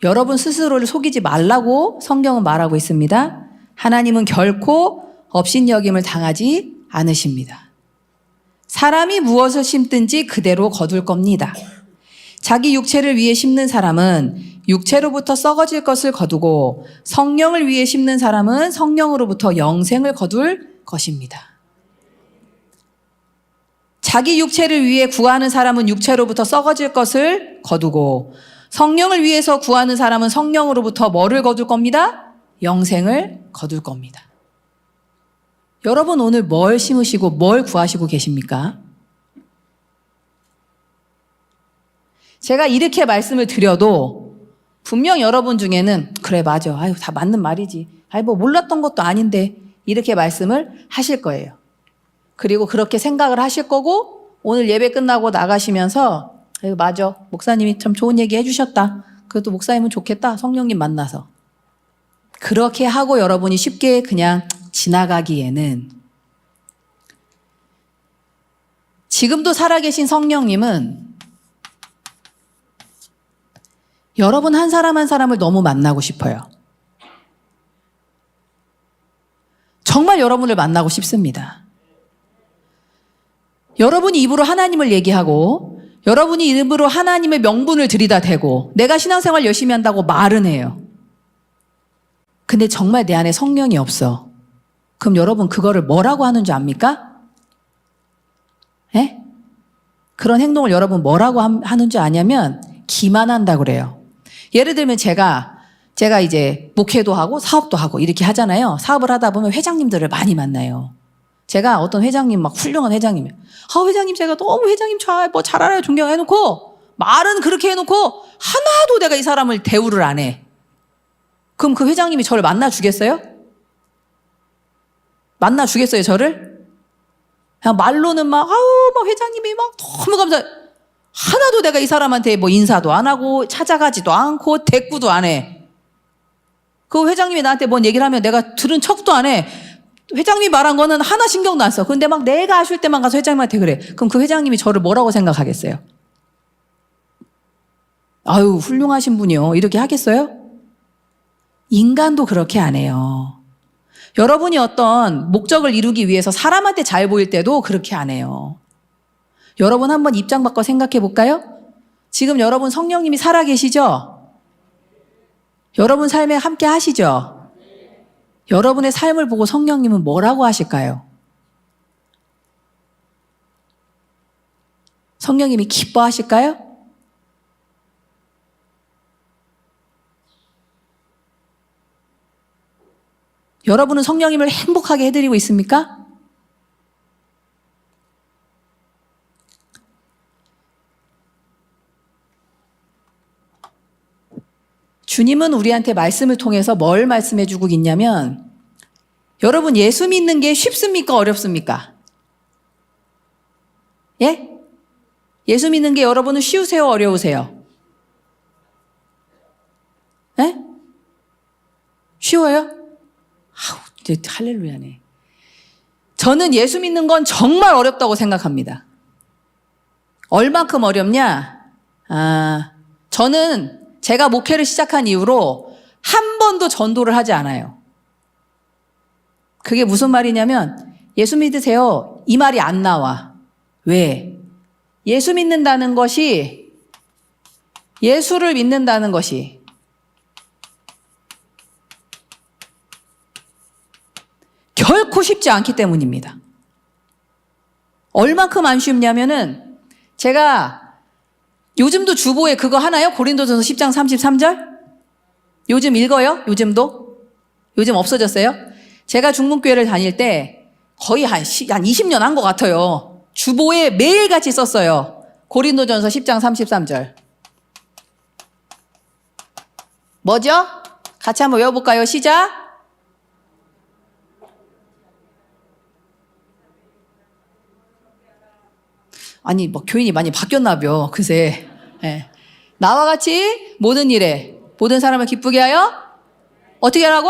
여러분 스스로를 속이지 말라고 성경은 말하고 있습니다. 하나님은 결코 업신여김을 당하지 않으십니다. 사람이 무엇을 심든지 그대로 거둘 겁니다. 자기 육체를 위해 심는 사람은 육체로부터 썩어질 것을 거두고 성령을 위해 심는 사람은 성령으로부터 영생을 거둘 것입니다. 자기 육체를 위해 구하는 사람은 육체로부터 썩어질 것을 거두고 성령을 위해서 구하는 사람은 성령으로부터 뭐를 거둘 겁니다? 영생을 거둘 겁니다. 여러분 오늘 뭘 심으시고 뭘 구하시고 계십니까? 제가 이렇게 말씀을 드려도 분명 여러분 중에는 그래 맞아. 아유 다 맞는 말이지. 아유 뭐 몰랐던 것도 아닌데 이렇게 말씀을 하실 거예요. 그리고 그렇게 생각을 하실 거고 오늘 예배 끝나고 나가시면서 아유 맞아. 목사님이 참 좋은 얘기 해주셨다. 그래도 목사님은 좋겠다. 성령님 만나서. 그렇게 하고 여러분이 쉽게 그냥 지나가기에는 지금도 살아계신 성령님은 여러분 한 사람 한 사람을 너무 만나고 싶어요. 정말 여러분을 만나고 싶습니다. 여러분이 입으로 하나님을 얘기하고 여러분이 입으로 하나님의 명분을 들이다대고 내가 신앙생활 열심히 한다고 말은 해요. 근데 정말 내 안에 성령이 없어. 그럼 여러분 그거를 뭐라고 하는 줄 압니까? 예? 그런 행동을 여러분 뭐라고 하는 줄 아냐면 기만한다고 그래요. 예를 들면 제가 이제 목회도 하고 사업도 하고 이렇게 하잖아요. 사업을 하다 보면 회장님들을 많이 만나요. 제가 어떤 회장님 막 훌륭한 회장님이에요. 회장님 제가 너무 회장님 잘 알아요. 존경해놓고 말은 그렇게 해놓고 하나도 내가 이 사람을 대우를 안 해. 그럼 그 회장님이 저를 만나주겠어요? 만나주겠어요 저를? 그냥 말로는 막 회장님이 막 너무 감사해. 하나도 내가 이 사람한테 뭐 인사도 안 하고 찾아가지도 않고 대꾸도 안 해. 그 회장님이 나한테 뭔 얘기를 하면 내가 들은 척도 안 해. 회장님이 말한 거는 하나 신경도 안 써. 근데 막 내가 아쉬울 때만 가서 회장님한테 그래. 그럼 그 회장님이 저를 뭐라고 생각하겠어요? 아유 훌륭하신 분이요. 이렇게 하겠어요? 인간도 그렇게 안 해요. 여러분이 어떤 목적을 이루기 위해서 사람한테 잘 보일 때도 그렇게 안 해요. 여러분 한번 입장 바꿔 생각해 볼까요? 지금 여러분 성령님이 살아계시죠? 여러분 삶에 함께 하시죠? 여러분의 삶을 보고 성령님은 뭐라고 하실까요? 성령님이 기뻐하실까요? 여러분은 성령님을 행복하게 해드리고 있습니까? 주님은 우리한테 말씀을 통해서 뭘 말씀해주고 있냐면 여러분 예수 믿는 게 쉽습니까? 어렵습니까? 예? 예수 믿는 게 여러분은 쉬우세요? 어려우세요? 예? 쉬워요? 아우, 이제 할렐루야네. 저는 예수 믿는 건 정말 어렵다고 생각합니다. 얼만큼 어렵냐? 저는 제가 목회를 시작한 이후로 한 번도 전도를 하지 않아요. 그게 무슨 말이냐면 예수 믿으세요. 이 말이 안 나와. 왜? 예수 믿는다는 것이 예수를 믿는다는 것이 결코 쉽지 않기 때문입니다. 얼만큼 안 쉽냐면은 제가 요즘도 주보에 그거 하나요? 고린도전서 10장 33절? 요즘 읽어요? 요즘도? 요즘 없어졌어요? 제가 중문교회를 다닐 때 거의 한 20년 한 것 같아요. 주보에 매일같이 썼어요. 고린도전서 10장 33절. 뭐죠? 같이 한번 외워볼까요? 시작! 아니, 뭐 교인이 많이 바뀌었나봐요. 그새. 네. 나와 같이 모든 일에 모든 사람을 기쁘게 하여 어떻게 하라고?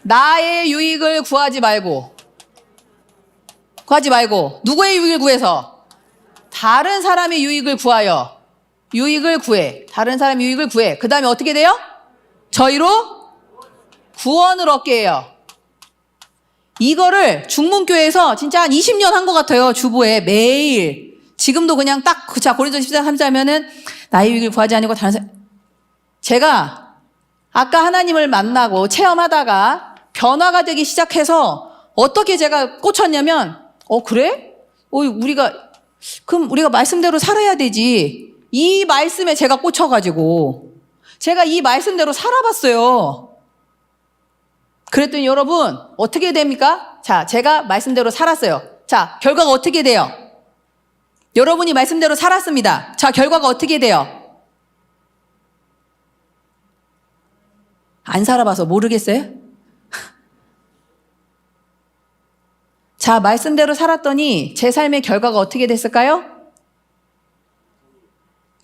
나의 유익을 구하지 말고 누구의 유익을 구해서? 다른 사람의 유익을 구하여 유익을 구해. 다른 사람의 유익을 구해. 그 다음에 어떻게 돼요? 저희로 구원을 얻게 해요. 이거를 중문교회에서 진짜 한 20년 한 것 같아요. 주보에 매일. 지금도 그냥 딱, 자, 고린도서 14, 3절 하면은 나의 유익을 구하지 아니고 다른 사람. 제가 아까 하나님을 만나고 체험하다가 변화가 되기 시작해서 어떻게 제가 꽂혔냐면, 그래? 그럼 우리가 말씀대로 살아야 되지. 이 말씀에 제가 꽂혀가지고 제가 이 말씀대로 살아봤어요. 그랬더니 여러분 어떻게 됩니까? 자, 제가 말씀대로 살았어요. 자, 결과가 어떻게 돼요? 여러분이 말씀대로 살았습니다. 자, 결과가 어떻게 돼요? 안 살아봐서 모르겠어요? 자, 말씀대로 살았더니 제 삶의 결과가 어떻게 됐을까요?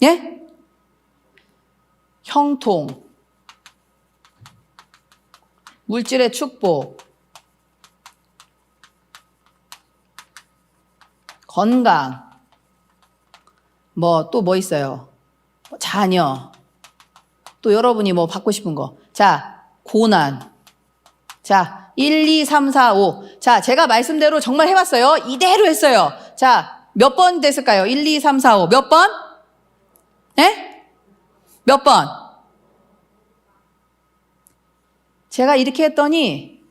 예? 형통, 물질의 축복, 건강, 또 뭐 있어요? 자녀, 또 여러분이 뭐 받고 싶은 거. 자, 고난. 자, 1, 2, 3, 4, 5. 자, 제가 말씀대로 정말 해봤어요. 이대로 했어요. 자, 몇 번 됐을까요? 1, 2, 3, 4, 5. 몇 번? 예? 몇 번? 제가 이렇게 했더니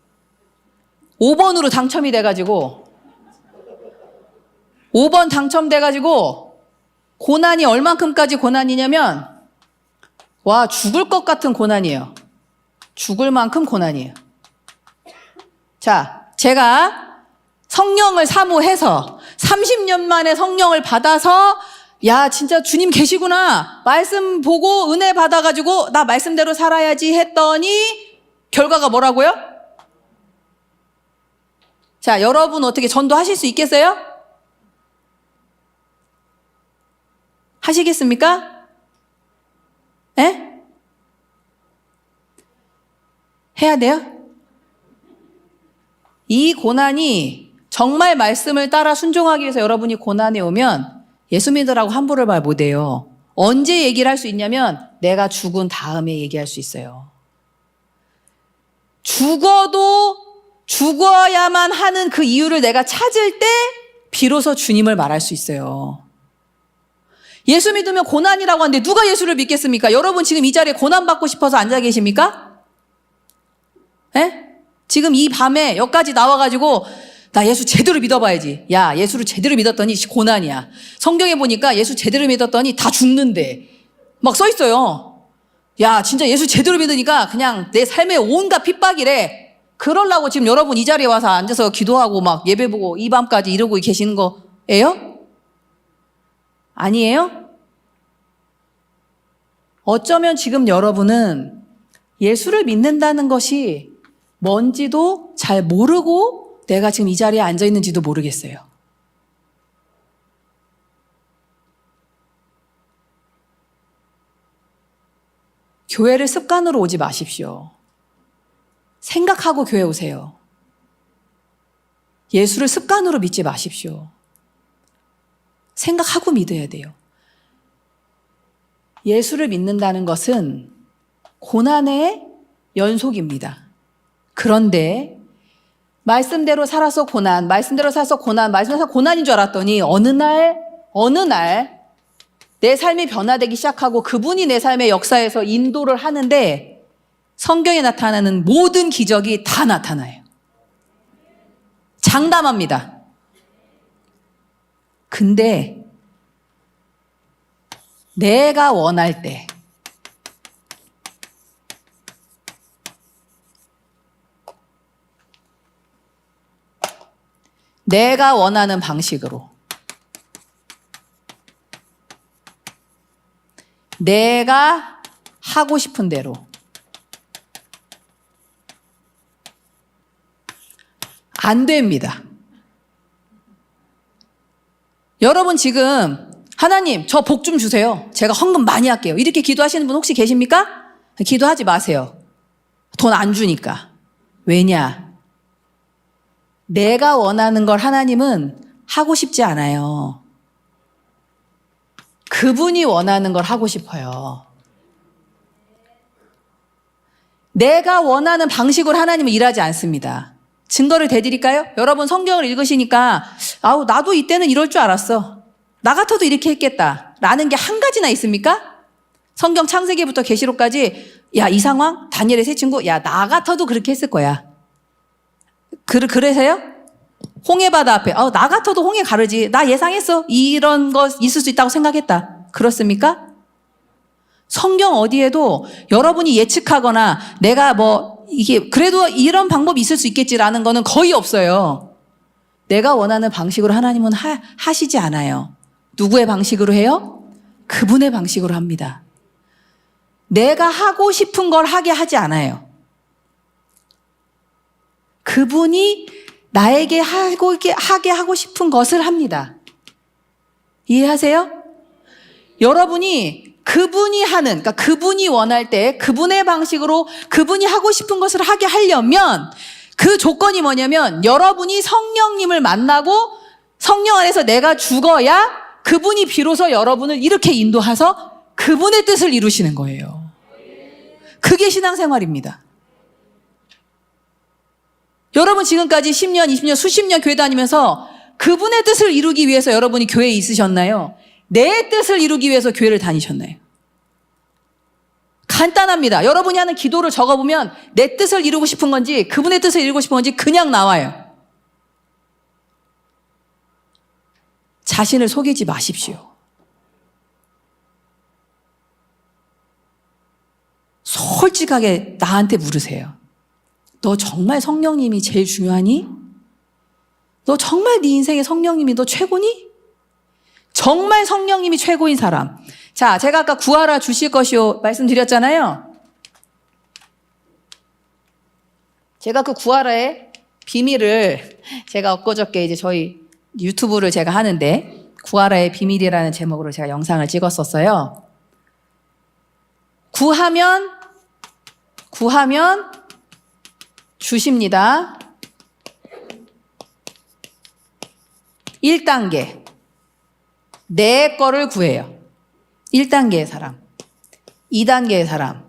5번으로 당첨이 돼가지고 5번 당첨돼가지고 고난이 얼만큼까지 고난이냐면 와, 죽을 것 같은 고난이에요. 죽을 만큼 고난이에요. 자, 제가 성령을 사모해서 30년 만에 성령을 받아서 야, 진짜 주님 계시구나. 말씀 보고 은혜 받아가지고 나 말씀대로 살아야지 했더니 결과가 뭐라고요? 자, 여러분 어떻게 전도하실 수 있겠어요? 하시겠습니까? 예? 해야 돼요? 이 고난이 정말 말씀을 따라 순종하기 위해서 여러분이 고난에 오면 예수 믿으라고 함부로 말 못해요. 언제 얘기를 할 수 있냐면 내가 죽은 다음에 얘기할 수 있어요. 죽어야만 하는 그 이유를 내가 찾을 때 비로소 주님을 말할 수 있어요. 예수 믿으면 고난이라고 하는데 누가 예수를 믿겠습니까? 여러분 지금 이 자리에 고난받고 싶어서 앉아 계십니까? 예? 지금 이 밤에 여기까지 나와가지고 나 예수 제대로 믿어봐야지. 야, 예수를 제대로 믿었더니 고난이야. 성경에 보니까 예수 제대로 믿었더니 다 죽는데 막 써 있어요. 야, 진짜 예수 제대로 믿으니까 그냥 내 삶에 온갖 핍박이래. 그러려고 지금 여러분 이 자리에 와서 앉아서 기도하고 막 예배 보고 이 밤까지 이러고 계시는 거예요? 아니에요? 어쩌면 지금 여러분은 예수를 믿는다는 것이 뭔지도 잘 모르고 내가 지금 이 자리에 앉아 있는지도 모르겠어요. 교회를 습관으로 오지 마십시오. 생각하고 교회 오세요. 예수를 습관으로 믿지 마십시오. 생각하고 믿어야 돼요. 예수를 믿는다는 것은 고난의 연속입니다. 그런데 말씀대로 살아서 고난, 말씀대로 살아서 고난, 말씀대로 살아서 고난인 줄 알았더니 어느 날 내 삶이 변화되기 시작하고 그분이 내 삶의 역사에서 인도를 하는데 성경에 나타나는 모든 기적이 다 나타나요. 장담합니다. 근데 내가 원할 때 내가 원하는 방식으로 내가 하고 싶은 대로 안 됩니다. 여러분 지금 하나님 저 복 좀 주세요. 제가 헌금 많이 할게요. 이렇게 기도하시는 분 혹시 계십니까? 기도하지 마세요. 돈 안 주니까. 왜냐? 내가 원하는 걸 하나님은 하고 싶지 않아요. 그분이 원하는 걸 하고 싶어요. 내가 원하는 방식으로 하나님은 일하지 않습니다. 증거를 대드릴까요? 여러분 성경을 읽으시니까 아우 나도 이때는 이럴 줄 알았어. 나 같아도 이렇게 했겠다. 라는 게 한 가지나 있습니까? 성경 창세기부터 계시록까지 야, 이 상황? 다니엘의 세 친구? 야, 나 같아도 그렇게 했을 거야. 그래서요? 홍해바다 앞에 나 같아도 홍해 가르지. 나 예상했어. 이런 거 있을 수 있다고 생각했다. 그렇습니까? 성경 어디에도 여러분이 예측하거나 내가 이게 그래도 이런 방법이 있을 수 있겠지라는 거는 거의 없어요. 내가 원하는 방식으로 하나님은 하시지 않아요. 누구의 방식으로 해요? 그분의 방식으로 합니다. 내가 하고 싶은 걸 하게 하지 않아요. 그분이 나에게 하게 하고 싶은 것을 합니다. 이해하세요? 여러분이 그분이 하는, 그러니까 그분이 원할 때 그분의 방식으로 그분이 하고 싶은 것을 하게 하려면 그 조건이 뭐냐면 여러분이 성령님을 만나고 성령 안에서 내가 죽어야 그분이 비로소 여러분을 이렇게 인도해서 그분의 뜻을 이루시는 거예요. 그게 신앙생활입니다. 여러분 지금까지 10년, 20년, 수십 년 교회 다니면서 그분의 뜻을 이루기 위해서 여러분이 교회에 있으셨나요? 내 뜻을 이루기 위해서 교회를 다니셨나요? 간단합니다. 여러분이 하는 기도를 적어보면 내 뜻을 이루고 싶은 건지 그분의 뜻을 이루고 싶은 건지 그냥 나와요. 자신을 속이지 마십시오. 솔직하게 나한테 물으세요. 너 정말 성령님이 제일 중요하니? 너 정말 네 인생에 성령님이 너 최고니? 정말 성령님이 최고인 사람. 자, 제가 아까 구하라 주실 것이요 말씀드렸잖아요. 제가 그 구하라의 비밀을 제가 엊그저께 이제 저희 유튜브를 제가 하는데 구하라의 비밀이라는 제목으로 제가 영상을 찍었었어요. 구하면 주십니다. 1단계. 내 거를 구해요. 1단계의 사람. 2단계의 사람.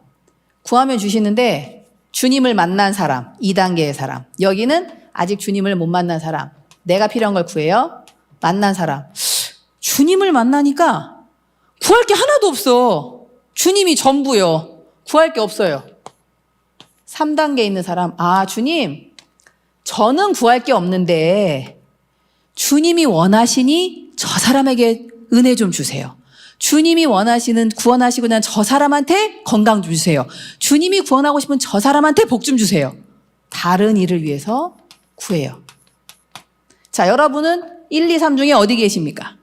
구하면 주시는데 주님을 만난 사람. 2단계의 사람. 여기는 아직 주님을 못 만난 사람. 내가 필요한 걸 구해요. 만난 사람. 주님을 만나니까 구할 게 하나도 없어. 주님이 전부요. 구할 게 없어요. 3단계 있는 사람. 주님, 저는 구할 게 없는데 주님이 원하시니 저 사람에게 은혜 좀 주세요. 주님이 구원하시고 난 저 사람한테 건강 좀 주세요. 주님이 구원하고 싶은 저 사람한테 복 좀 주세요. 다른 일을 위해서 구해요. 자, 여러분은 1, 2, 3 중에 어디 계십니까?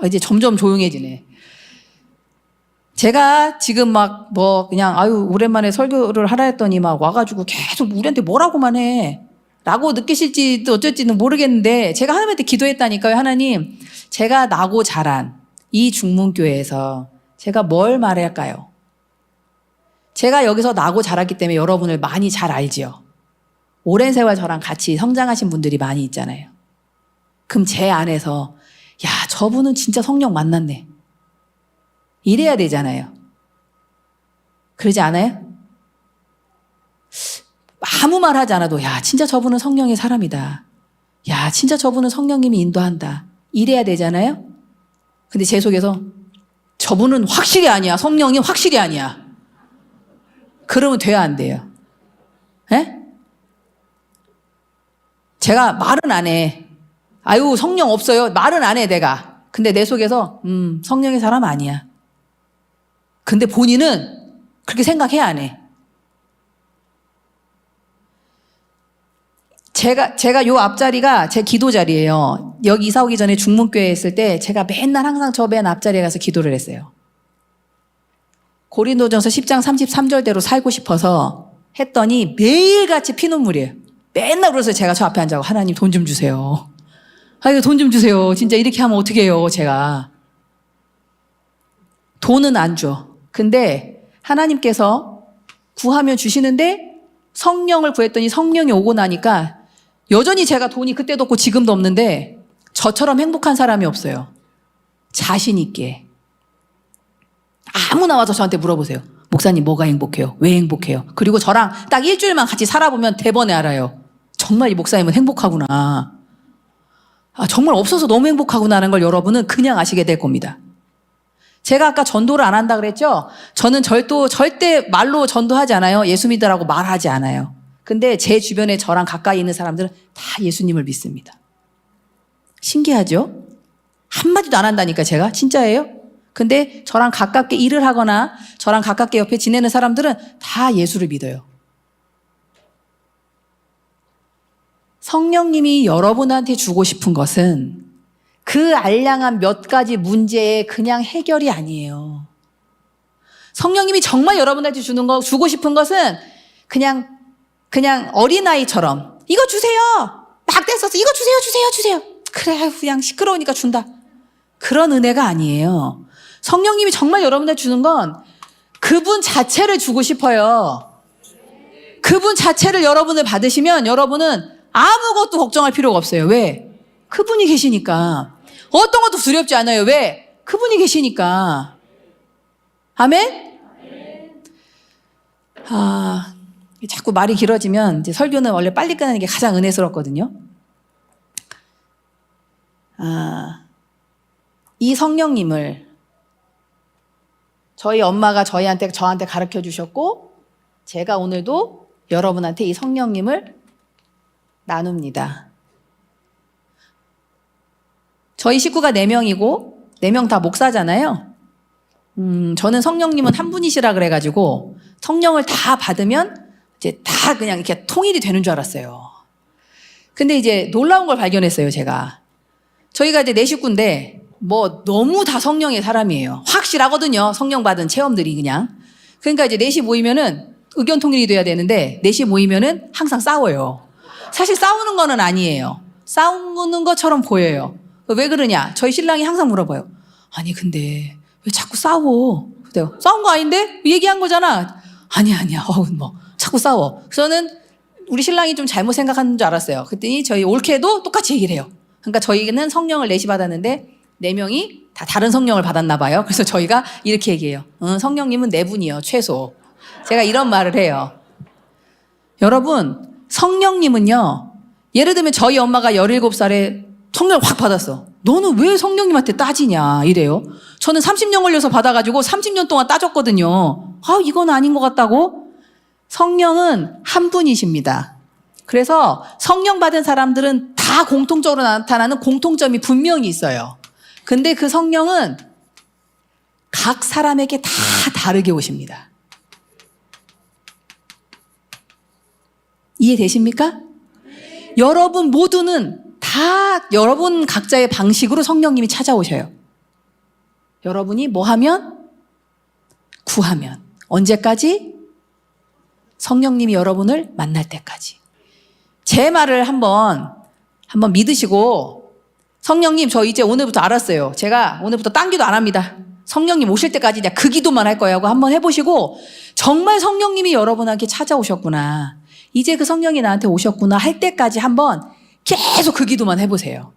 이제 점점 조용해지네. 제가 지금 그냥 오랜만에 설교를 하라 했더니 와가지고 계속 우리한테 뭐라고만 해. 라고 느끼실지도 어쩔지는 모르겠는데 제가 하나님한테 기도했다니까요. 하나님, 제가 나고 자란 이 중문교회에서 제가 뭘 말할까요? 제가 여기서 나고 자랐기 때문에 여러분을 많이 잘 알지요. 오랜 세월 저랑 같이 성장하신 분들이 많이 있잖아요. 그럼 제 안에서 야, 저분은 진짜 성령 만났네. 이래야 되잖아요. 그러지 않아요? 아무 말 하지 않아도 야, 진짜 저분은 성령의 사람이다. 야, 진짜 저분은 성령님이 인도한다. 이래야 되잖아요? 근데 제 속에서 저분은 확실히 아니야. 성령이 확실히 아니야. 그러면 돼야 안 돼요? 에? 제가 말은 안 해. 성령 없어요. 말은 안 해, 내가. 근데 내 속에서 성령의 사람 아니야. 근데 본인은 그렇게 생각해야 안 해. 제가 요 앞자리가 제 기도 자리예요. 여기 이사 오기 전에 중문교회에 있을 때 제가 맨날 항상 저 맨 앞자리에 가서 기도를 했어요. 고린도전서 10장 33절대로 살고 싶어서 했더니 매일같이 피눈물이에요. 맨날 그래서 제가 저 앞에 앉아서 하나님 돈 좀 주세요. 돈 좀 주세요. 진짜 이렇게 하면 어떻게 해요, 제가. 돈은 안 줘. 근데 하나님께서 구하면 주시는데 성령을 구했더니 성령이 오고 나니까 여전히 제가 돈이 그때도 없고 지금도 없는데 저처럼 행복한 사람이 없어요. 자신 있게. 아무나 와서 저한테 물어보세요. 목사님 뭐가 행복해요? 왜 행복해요? 그리고 저랑 딱 일주일만 같이 살아보면 대번에 알아요. 정말 이 목사님은 행복하구나. 정말 없어서 너무 행복하구나라는 걸 여러분은 그냥 아시게 될 겁니다. 제가 아까 전도를 안 한다 그랬죠? 저는 절대 말로 전도하지 않아요. 예수 믿으라고 말하지 않아요. 근데 제 주변에 저랑 가까이 있는 사람들은 다 예수님을 믿습니다. 신기하죠? 한마디도 안 한다니까 제가. 진짜예요? 근데 저랑 가깝게 일을 하거나 저랑 가깝게 옆에 지내는 사람들은 다 예수를 믿어요. 성령님이 여러분한테 주고 싶은 것은 그 알량한 몇 가지 문제의 그냥 해결이 아니에요. 성령님이 정말 여러분한테 주고 싶은 것은 그냥 어린아이처럼 이거 주세요. 막 떼써서 이거 주세요. 그래, 그냥 시끄러우니까 준다. 그런 은혜가 아니에요. 성령님이 정말 여러분한테 주는 건 그분 자체를 주고 싶어요. 그분 자체를 여러분을 받으시면 여러분은 아무것도 걱정할 필요가 없어요. 왜? 그분이 계시니까. 어떤 것도 두렵지 않아요. 왜? 그분이 계시니까. 아멘? 자꾸 말이 길어지면 이제 설교는 원래 빨리 끝나는 게 가장 은혜스럽거든요. 이 성령님을 저희 엄마가 저한테 가르쳐 주셨고 제가 오늘도 여러분한테 이 성령님을 나눕니다. 저희 식구가 4명이고 4명 다 목사잖아요. 저는 성령님은 한 분이시라 그래가지고 성령을 다 받으면 이제 다 그냥 이렇게 통일이 되는 줄 알았어요. 근데 이제 놀라운 걸 발견했어요, 제가. 저희가 이제 4식구인데 뭐 너무 다 성령의 사람이에요. 확실하거든요. 성령 받은 체험들이 그냥. 그러니까 이제 4시 모이면은 의견 통일이 돼야 되는데 4시 모이면은 항상 싸워요. 사실 싸우는 거는 아니에요. 싸우는 것처럼 보여요. 왜 그러냐? 저희 신랑이 항상 물어봐요. 아니 근데 왜 자꾸 싸워? 그래요. 싸운 거 아닌데? 얘기한 거잖아. 아니야. 자꾸 싸워. 저는 우리 신랑이 좀 잘못 생각하는 줄 알았어요. 그랬더니 저희 올케도 똑같이 얘기를 해요. 그러니까 저희는 성령을 4시 받았는데 4명이 다 다른 성령을 받았나 봐요. 그래서 저희가 이렇게 얘기해요. 성령님은 4분이요, 최소. 제가 이런 말을 해요. 여러분, 성령님은요, 예를 들면 저희 엄마가 17살에 성령을 확 받았어. 너는 왜 성령님한테 따지냐 이래요. 저는 30년 걸려서 받아가지고 30년 동안 따졌거든요. 이건 아닌 것 같다고? 성령은 한 분이십니다. 그래서 성령 받은 사람들은 다 공통적으로 나타나는 공통점이 분명히 있어요. 근데 그 성령은 각 사람에게 다 다르게 오십니다. 이해되십니까? 여러분 모두는 다 여러분 각자의 방식으로 성령님이 찾아오셔요. 여러분이 뭐 하면? 구하면. 언제까지? 성령님이 여러분을 만날 때까지. 제 말을 한번 믿으시고, 성령님 저 이제 오늘부터 알았어요. 제가 오늘부터 딴 기도 안 합니다. 성령님 오실 때까지 그냥 그 기도만 할 거예요 하고 한번 해보시고, 정말 성령님이 여러분한테 찾아오셨구나, 이제 그 성령이 나한테 오셨구나 할 때까지 한번 계속 그 기도만 해보세요.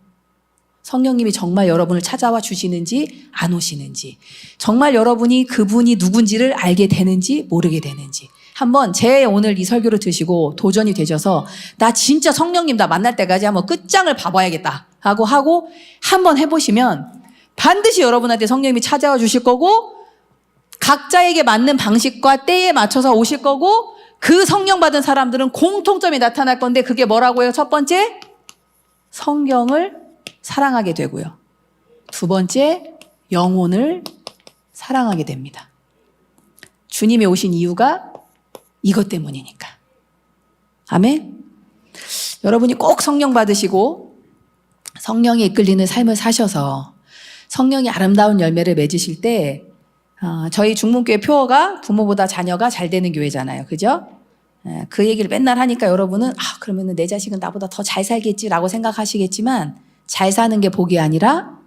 성령님이 정말 여러분을 찾아와 주시는지 안 오시는지, 정말 여러분이 그분이 누군지를 알게 되는지 모르게 되는지, 한번 제 오늘 이 설교를 드시고 도전이 되셔서 나 진짜 성령님 나 만날 때까지 한번 끝장을 봐봐야겠다 하고 한번 해보시면 반드시 여러분한테 성령님이 찾아와 주실 거고, 각자에게 맞는 방식과 때에 맞춰서 오실 거고, 그 성령 받은 사람들은 공통점이 나타날 건데 그게 뭐라고요? 첫 번째, 성경을 사랑하게 되고요. 두 번째, 영혼을 사랑하게 됩니다. 주님이 오신 이유가 이것 때문이니까. 아멘? 여러분이 꼭 성령 받으시고 성령이 이끌리는 삶을 사셔서 성령이 아름다운 열매를 맺으실 때, 저희 중문교회 표어가 부모보다 자녀가 잘 되는 교회잖아요. 그죠? 그 얘기를 맨날 하니까 여러분은 그러면 내 자식은 나보다 더 잘 살겠지라고 생각하시겠지만, 잘 사는 게 복이 아니라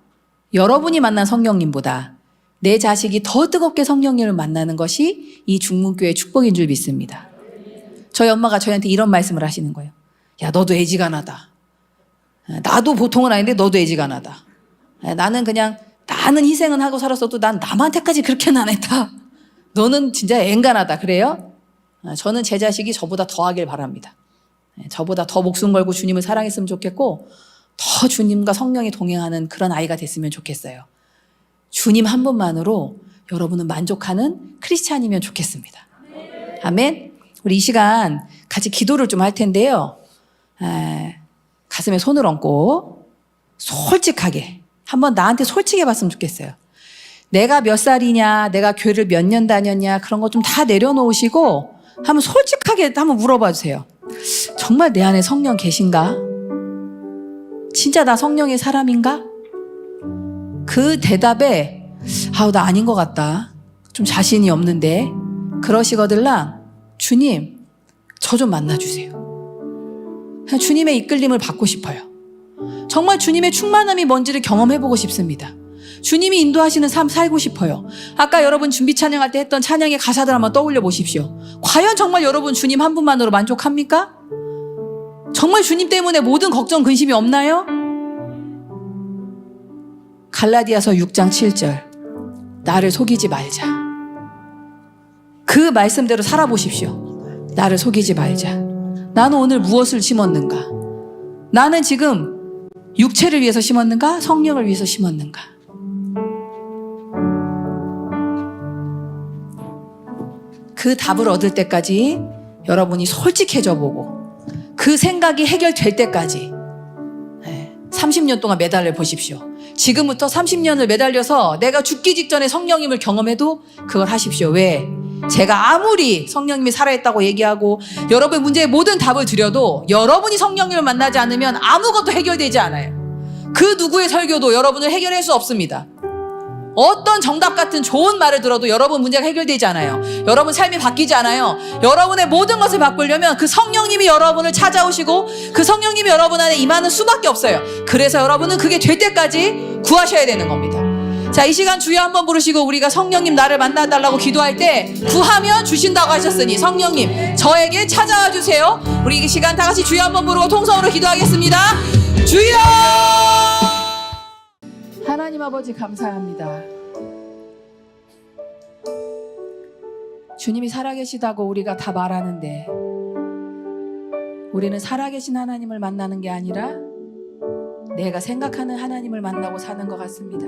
여러분이 만난 성령님보다 내 자식이 더 뜨겁게 성령님을 만나는 것이 이 중문교회의 축복인 줄 믿습니다. 저희 엄마가 저희한테 이런 말씀을 하시는 거예요. 야, 너도 애지간하다. 나도 보통은 아닌데 너도 애지간하다. 나는 희생은 하고 살았어도 난 남한테까지 그렇게는 안 했다. 너는 진짜 앵간하다. 그래요? 저는 제 자식이 저보다 더 하길 바랍니다. 저보다 더 목숨 걸고 주님을 사랑했으면 좋겠고 더 주님과 성령이 동행하는 그런 아이가 됐으면 좋겠어요. 주님 한 분만으로 여러분은 만족하는 크리스찬이면 좋겠습니다. 아멘. 우리 이 시간 같이 기도를 좀 할 텐데요. 가슴에 손을 얹고 솔직하게 한번 나한테 솔직해 봤으면 좋겠어요. 내가 몇 살이냐, 내가 교회를 몇 년 다녔냐, 그런 거 좀 다 내려놓으시고 한번 솔직하게 한번 물어봐 주세요. 정말 내 안에 성령 계신가? 진짜 나 성령의 사람인가? 그 대답에 나 아닌 것 같다. 좀 자신이 없는데. 그러시거들랑 주님, 저 좀 만나주세요. 그냥 주님의 이끌림을 받고 싶어요. 정말 주님의 충만함이 뭔지를 경험해보고 싶습니다. 주님이 인도하시는 삶 살고 싶어요. 아까 여러분 준비 찬양할 때 했던 찬양의 가사들 한번 떠올려 보십시오. 과연 정말 여러분 주님 한 분만으로 만족합니까? 정말 주님 때문에 모든 걱정 근심이 없나요? 갈라디아서 6장 7절 나를 속이지 말자. 그 말씀대로 살아보십시오. 나를 속이지 말자. 나는 오늘 무엇을 심었는가? 나는 지금 육체를 위해서 심었는가? 성령을 위해서 심었는가? 그 답을 얻을 때까지 여러분이 솔직해져 보고 그 생각이 해결될 때까지 30년 동안 매달려 보십시오. 지금부터 30년을 매달려서 내가 죽기 직전에 성령님을 경험해도 그걸 하십시오. 왜? 제가 아무리 성령님이 살아있다고 얘기하고 여러분의 문제에 모든 답을 드려도 여러분이 성령님을 만나지 않으면 아무것도 해결되지 않아요. 그 누구의 설교도 여러분을 해결할 수 없습니다. 어떤 정답 같은 좋은 말을 들어도 여러분 문제가 해결되지 않아요. 여러분 삶이 바뀌지 않아요. 여러분의 모든 것을 바꾸려면 그 성령님이 여러분을 찾아오시고 그 성령님이 여러분 안에 임하는 수밖에 없어요. 그래서 여러분은 그게 될 때까지 구하셔야 되는 겁니다. 자, 이 시간 주여 한번 부르시고 우리가 성령님 나를 만나달라고 기도할 때 구하면 주신다고 하셨으니 성령님 저에게 찾아와 주세요. 우리 이 시간 다 같이 주여 한번 부르고 통성으로 기도하겠습니다. 주여! 하나님 아버지 감사합니다. 주님이 살아계시다고 우리가 다 말하는데 우리는 살아계신 하나님을 만나는 게 아니라 내가 생각하는 하나님을 만나고 사는 것 같습니다.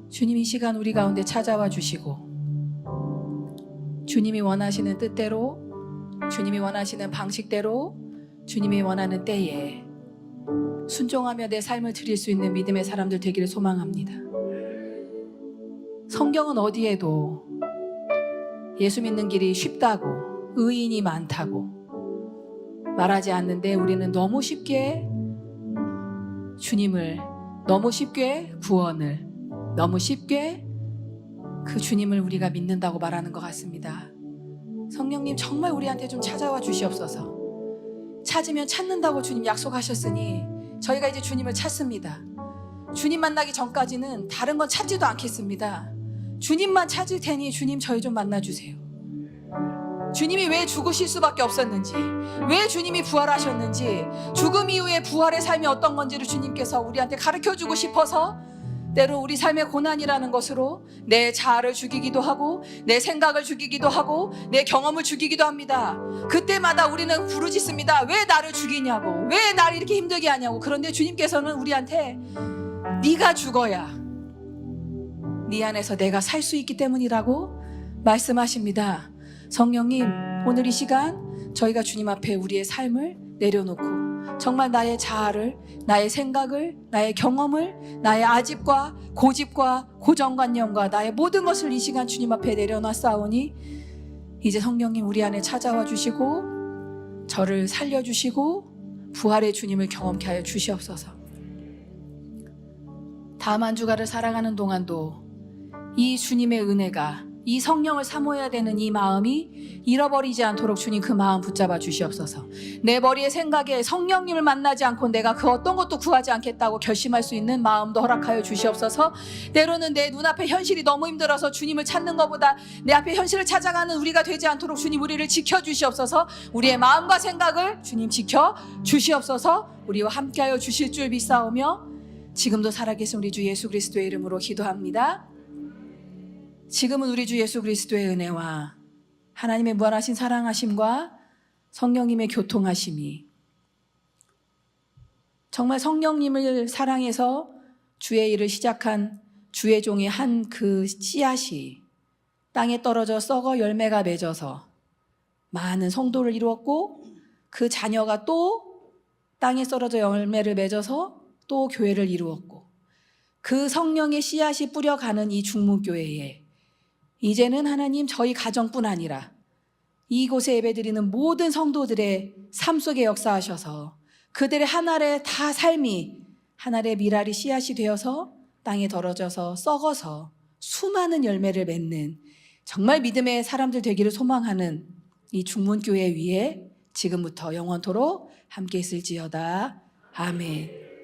주님 이 시간 우리 가운데 찾아와 주시고 주님이 원하시는 뜻대로 주님이 원하시는 방식대로 주님이 원하는 때에 순종하며 내 삶을 드릴 수 있는 믿음의 사람들 되기를 소망합니다. 성경은 어디에도 예수 믿는 길이 쉽다고 의인이 많다고 말하지 않는데 우리는 너무 쉽게 주님을 너무 쉽게 구원을 너무 쉽게 그 주님을 우리가 믿는다고 말하는 것 같습니다. 성령님 정말 우리한테 좀 찾아와 주시옵소서. 찾으면 찾는다고 주님 약속하셨으니 저희가 이제 주님을 찾습니다. 주님 만나기 전까지는 다른 건 찾지도 않겠습니다. 주님만 찾을 테니 주님 저희 좀 만나주세요. 주님이 왜 죽으실 수밖에 없었는지, 왜 주님이 부활하셨는지, 죽음 이후에 부활의 삶이 어떤 건지를 주님께서 우리한테 가르쳐주고 싶어서 때로 우리 삶의 고난이라는 것으로 내 자아를 죽이기도 하고 내 생각을 죽이기도 하고 내 경험을 죽이기도 합니다. 그때마다 우리는 부르짖습니다. 왜 나를 죽이냐고, 왜 나를 이렇게 힘들게 하냐고. 그런데 주님께서는 우리한테 네가 죽어야 네 안에서 내가 살 수 있기 때문이라고 말씀하십니다. 성령님 오늘 이 시간 저희가 주님 앞에 우리의 삶을 내려놓고 정말 나의 자아를, 나의 생각을, 나의 경험을, 나의 아집과 고집과 고정관념과 나의 모든 것을 이 시간 주님 앞에 내려놨사오니 이제 성령님 우리 안에 찾아와 주시고 저를 살려주시고 부활의 주님을 경험케 하여 주시옵소서. 다음 한 주간을 살아가는 동안도 이 주님의 은혜가 이 성령을 사모해야 되는 이 마음이 잃어버리지 않도록 주님 그 마음 붙잡아 주시옵소서. 내 머리의 생각에 성령님을 만나지 않고 내가 그 어떤 것도 구하지 않겠다고 결심할 수 있는 마음도 허락하여 주시옵소서. 때로는 내 눈앞에 현실이 너무 힘들어서 주님을 찾는 것보다 내 앞에 현실을 찾아가는 우리가 되지 않도록 주님 우리를 지켜주시옵소서. 우리의 마음과 생각을 주님 지켜주시옵소서. 우리와 함께하여 주실 줄 믿사오며 지금도 살아계신 우리 주 예수 그리스도의 이름으로 기도합니다. 지금은 우리 주 예수 그리스도의 은혜와 하나님의 무한하신 사랑하심과 성령님의 교통하심이, 정말 성령님을 사랑해서 주의 일을 시작한 주의 종이 한 그 씨앗이 땅에 떨어져 썩어 열매가 맺어서 많은 성도를 이루었고, 그 자녀가 또 땅에 떨어져 열매를 맺어서 또 교회를 이루었고, 그 성령의 씨앗이 뿌려가는 이 중문교회에 이제는 하나님 저희 가정뿐 아니라 이곳에 예배드리는 모든 성도들의 삶 속에 역사하셔서 그들의 하나의 다 삶이 하나의 미랄이 씨앗이 되어서 땅에 떨어져서 썩어서 수많은 열매를 맺는 정말 믿음의 사람들 되기를 소망하는 이 중문교회 위에 지금부터 영원토록 함께 있을지어다. 아멘.